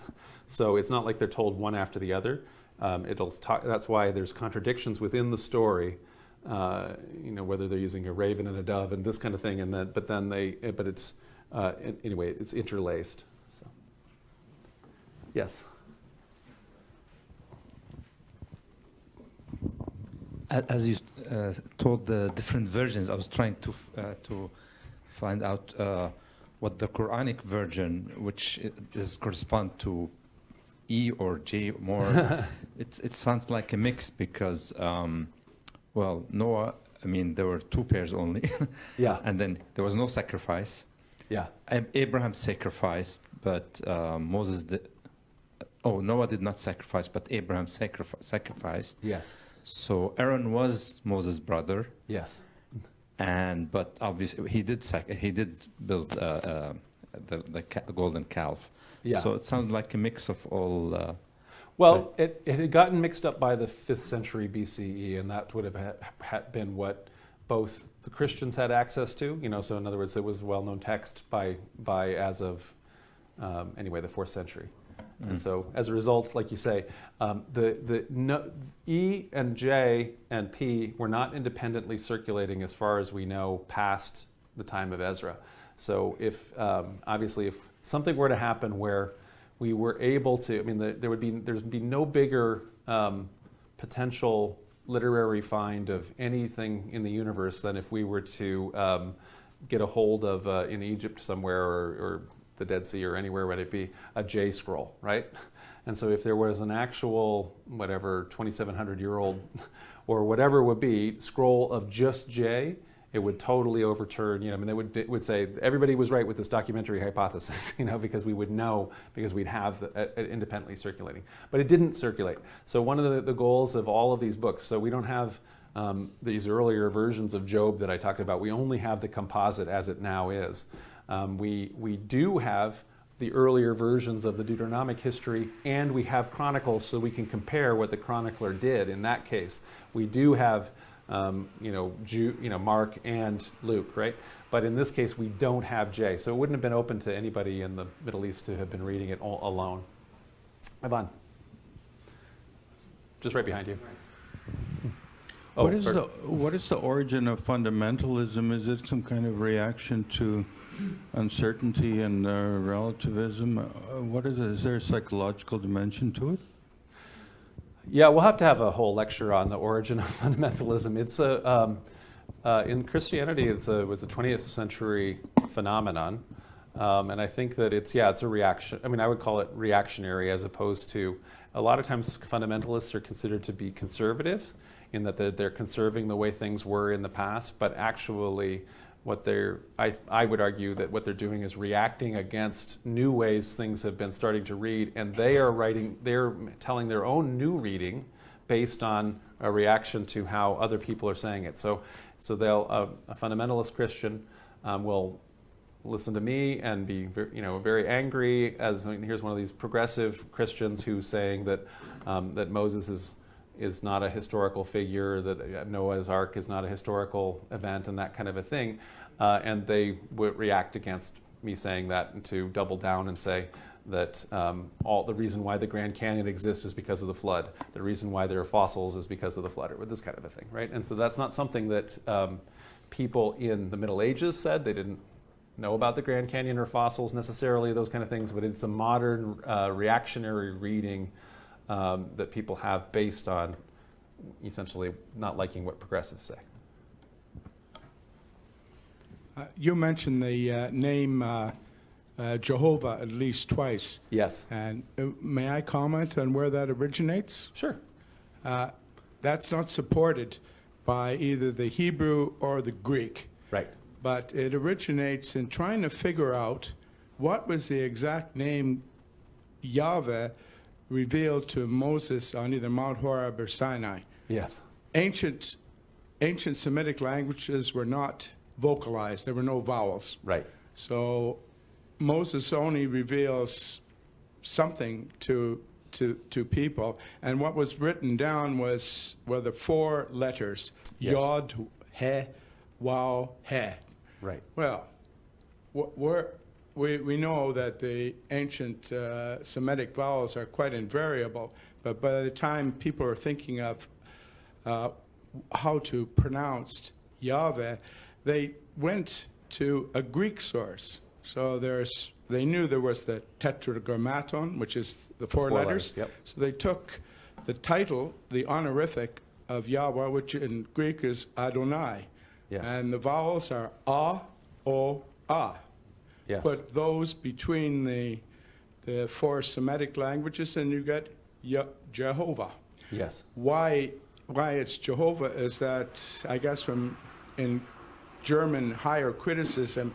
S1: So it's not like they're told one after the other. That's why there's contradictions within the story, whether they're using a raven and a dove and this kind of thing, but it's anyway, it's interlaced. So, yes.
S8: As you told the different versions, I was trying to find out what the Quranic version, which is correspond to E or J more. It sounds like a mix because, Noah I mean, there were 2 pairs only.
S1: Yeah.
S8: And then there was no sacrifice.
S1: Yeah.
S8: Abraham sacrificed, but Moses did. Oh, Noah did not sacrifice, but Abraham sacrificed.
S1: Yes.
S8: So Aaron was Moses' brother,
S1: Yes.
S8: but obviously he did build the golden calf.
S1: Yeah.
S8: So it sounds like a mix of all.
S1: Well, it had gotten mixed up by the 5th century BCE, and that would have been what both the Christians had access to. So in other words, it was a well-known text by as of anyway the 4th century. And so, as a result, like you say, E and J and P were not independently circulating as far as we know past the time of Ezra. So, if obviously if something were to happen where we were able to, I mean, there'd be no bigger potential literary find of anything in the universe than if we were to get a hold of in Egypt somewhere or the Dead Sea or anywhere would it be a J scroll, right? And so if there was an actual whatever 2,700-year-old or whatever it would be scroll of just J, it would totally overturn. It would say everybody was right with this documentary hypothesis, because we would know because we'd have it independently circulating. But it didn't circulate. So one of the goals of all of these books. So we don't have these earlier versions of Job that I talked about. We only have the composite as it now is. We do have the earlier versions of the Deuteronomic history, and we have chronicles, so we can compare what the chronicler did in that case. We do have, Mark and Luke, right? But in this case, we don't have J, so it wouldn't have been open to anybody in the Middle East to have been reading it all alone. Ivan, just right behind you. Oh,
S12: what is the origin of fundamentalism? Is it some kind of reaction to uncertainty and relativism? What is it? Is there a psychological dimension to it?
S1: Yeah, we'll have to have a whole lecture on the origin of fundamentalism. It's in Christianity, it was a 20th century phenomenon, and I think that it's a reaction. I mean, I would call it reactionary as opposed to. A lot of times, fundamentalists are considered to be conservative, in that they're conserving the way things were in the past, but actually I would argue that what they're doing is reacting against new ways things have been starting to read, and they're telling their own new reading based on a reaction to how other people are saying it. So a fundamentalist Christian will listen to me and be very angry, here's one of these progressive Christians who's saying that that Moses is not a historical figure, that Noah's Ark is not a historical event, and that kind of a thing. And they would react against me saying that, and to double down and say that all the reason why the Grand Canyon exists is because of the flood. The reason why there are fossils is because of the flood, or this kind of a thing, right? And so that's not something that people in the Middle Ages said. They didn't know about the Grand Canyon or fossils necessarily, those kind of things, but it's a modern reactionary reading that people have based on essentially not liking what progressives say.
S6: You mentioned the name Jehovah at least twice.
S1: Yes.
S6: And may I comment on where that originates?
S1: Sure.
S6: That's not supported by either the Hebrew or the Greek.
S1: Right.
S6: But it originates in trying to figure out what was the exact name Yahweh revealed to Moses on either Mount Horeb or Sinai.
S1: Yes.
S6: Ancient Semitic languages were not vocalized. There were no vowels.
S1: Right.
S6: So Moses only reveals something to people, and what was written down were the 4 letters:
S1: yes.
S6: Yod, He, Waw, He.
S1: Right.
S6: Well, we know that the ancient Semitic vowels are quite invariable, but by the time people are thinking of how to pronounce Yahweh, they went to a Greek source. So they knew there was the tetragrammaton, which is the 4 letters.
S1: Yep.
S6: So they took the title, the honorific of Yahweh, which in Greek is Adonai.
S1: Yes.
S6: And the vowels are A, O, A.
S1: Yes.
S6: Put those between the 4 Semitic languages, and you get Jehovah.
S1: Yes.
S6: Why why it's Jehovah is that, I guess from in German higher criticism,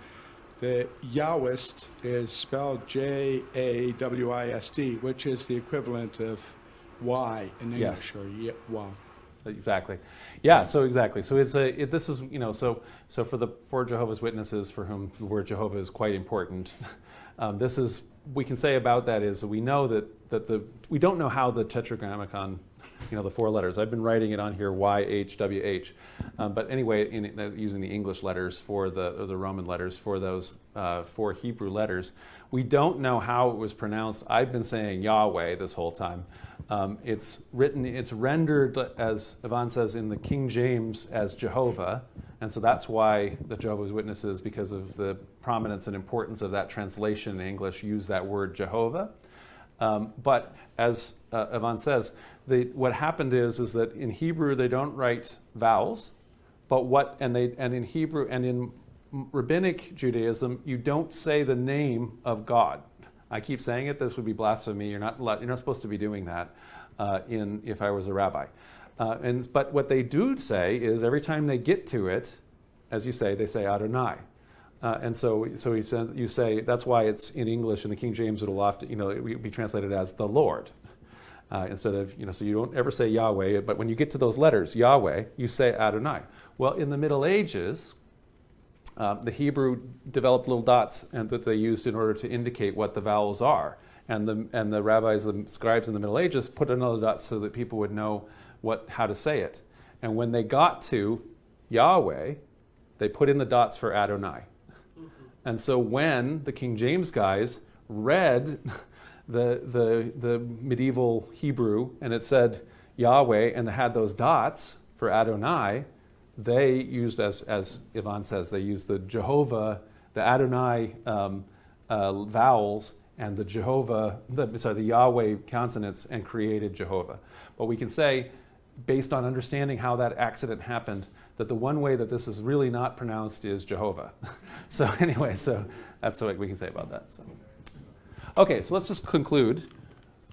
S6: the Yahwist is spelled Jawist, which is the equivalent of Y in English,
S1: Yes.
S6: or wow.
S1: Exactly. Yeah, so exactly. So this is, so for the poor Jehovah's Witnesses for whom the word Jehovah is quite important, this is, we can say about that is we know that we don't know how the Tetragrammaton, the 4 letters. I've been writing it on here, YHWH. But anyway, using the English letters or the Roman letters for those 4 Hebrew letters, we don't know how it was pronounced. I've been saying Yahweh this whole time. It's rendered, as Yvonne says, in the King James as Jehovah. And so that's why the Jehovah's Witnesses, because of the prominence and importance of that translation in English, use that word Jehovah. But as Yvonne says, what happened is that in Hebrew they don't write vowels, and in Hebrew and in Rabbinic Judaism you don't say the name of God. I keep saying it. This would be blasphemy. You're not supposed to be doing that. If I was a rabbi, but what they do say is every time they get to it, as you say, they say Adonai. And so you say, that's why it's in English, in the King James, it'll often, it would be translated as the Lord. Instead of, so you don't ever say Yahweh, but when you get to those letters, Yahweh, you say Adonai. Well, in the Middle Ages, the Hebrew developed little dots that they used in order to indicate what the vowels are. And the rabbis and scribes in the Middle Ages put another dot so that people would know how to say it. And when they got to Yahweh, they put in the dots for Adonai. And so when the King James guys read the medieval Hebrew and it said Yahweh and it had those dots for Adonai, they used, as Yvonne says, they used the Jehovah, the Adonai vowels and the the Yahweh consonants and created Jehovah. But we can say, based on understanding how that accident happened, that the one way that this is really not pronounced is Jehovah. So anyway, so that's what we can say about that. So. Okay, so let's just conclude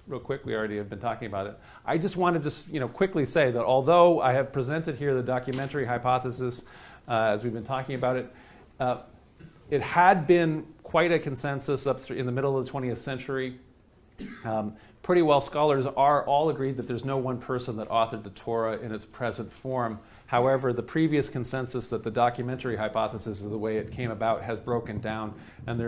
S1: real quick. We already have been talking about it. I just want to just quickly say that although I have presented here the documentary hypothesis as we've been talking about it, it had been quite a consensus up in the middle of the 20th century. Pretty well scholars are all agreed that there's no one person that authored the Torah in its present form. However, the previous consensus that the documentary hypothesis is the way it came about has broken down, and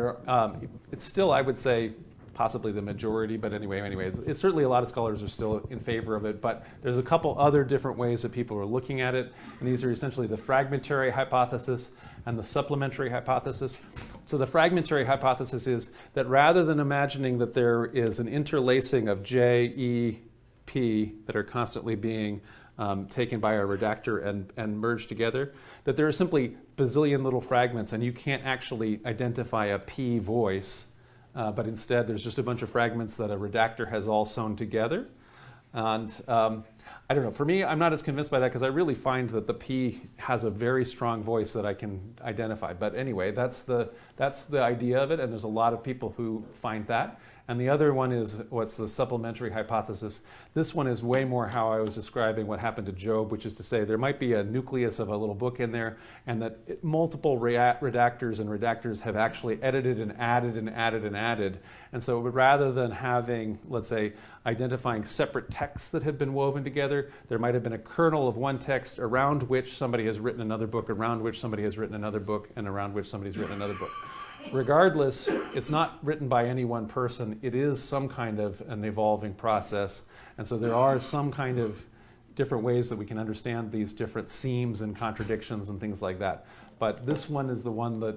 S1: it's still, I would say, possibly the majority, but anyway, it's certainly a lot of scholars are still in favor of it, but there's a couple other different ways that people are looking at it, and these are essentially the fragmentary hypothesis and the supplementary hypothesis. So the fragmentary hypothesis is that rather than imagining that there is an interlacing of J, E, P that are constantly being taken by a redactor and merged together, that there are simply bazillion little fragments and you can't actually identify a P voice, but instead there's just a bunch of fragments that a redactor has all sewn together. And I don't know, for me, I'm not as convinced by that because I really find that the P has a very strong voice that I can identify. But anyway, that's the idea of it, and there's a lot of people who find that. And the other one is what's the supplementary hypothesis. This one is way more how I was describing what happened to Job, which is to say there might be a nucleus of a little book in there, and that multiple redactors have actually edited and added and added and added. And so rather than having, let's say, identifying separate texts that have been woven together, there might have been a kernel of one text around which somebody has written another book, around which somebody has written another book, and around which somebody's written another book. Regardless, it's not written by any one person. It is some kind of an evolving process. And so there are some kind of different ways that we can understand these different seams and contradictions and things like that. But this one is the one that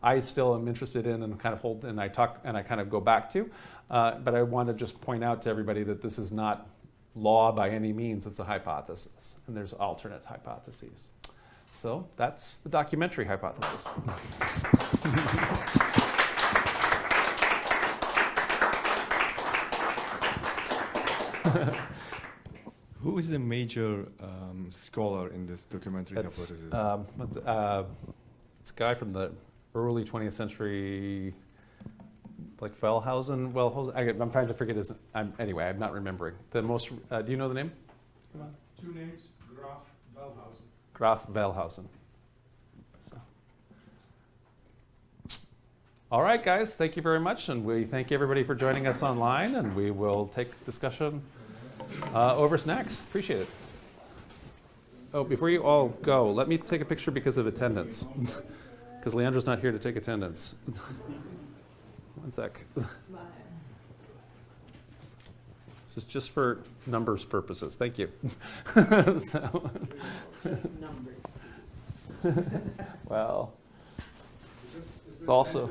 S1: I still am interested in and kind of hold, and I kind of go back to. But I want to just point out to everybody that this is not law by any means. It's a hypothesis, and there's alternate hypotheses. So that's the documentary hypothesis.
S4: Who is the major scholar in this documentary hypothesis?
S1: It's a guy from the early 20th century, like Fellhausen. I'm trying to forget his. Anyway, I'm not remembering. The most. Do you know the name? Come on.
S6: Two names, Graf Wellhausen.
S1: Graf Wellhausen. So. All right, guys, thank you very much, and we thank everybody for joining us online, and we will take discussion over snacks. Appreciate it. Oh, before you all go, let me take a picture because of attendance, because Leandra's not here to take attendance. One sec. This is just for numbers purposes. Thank you. So,
S9: Numbers.
S1: well, it's also.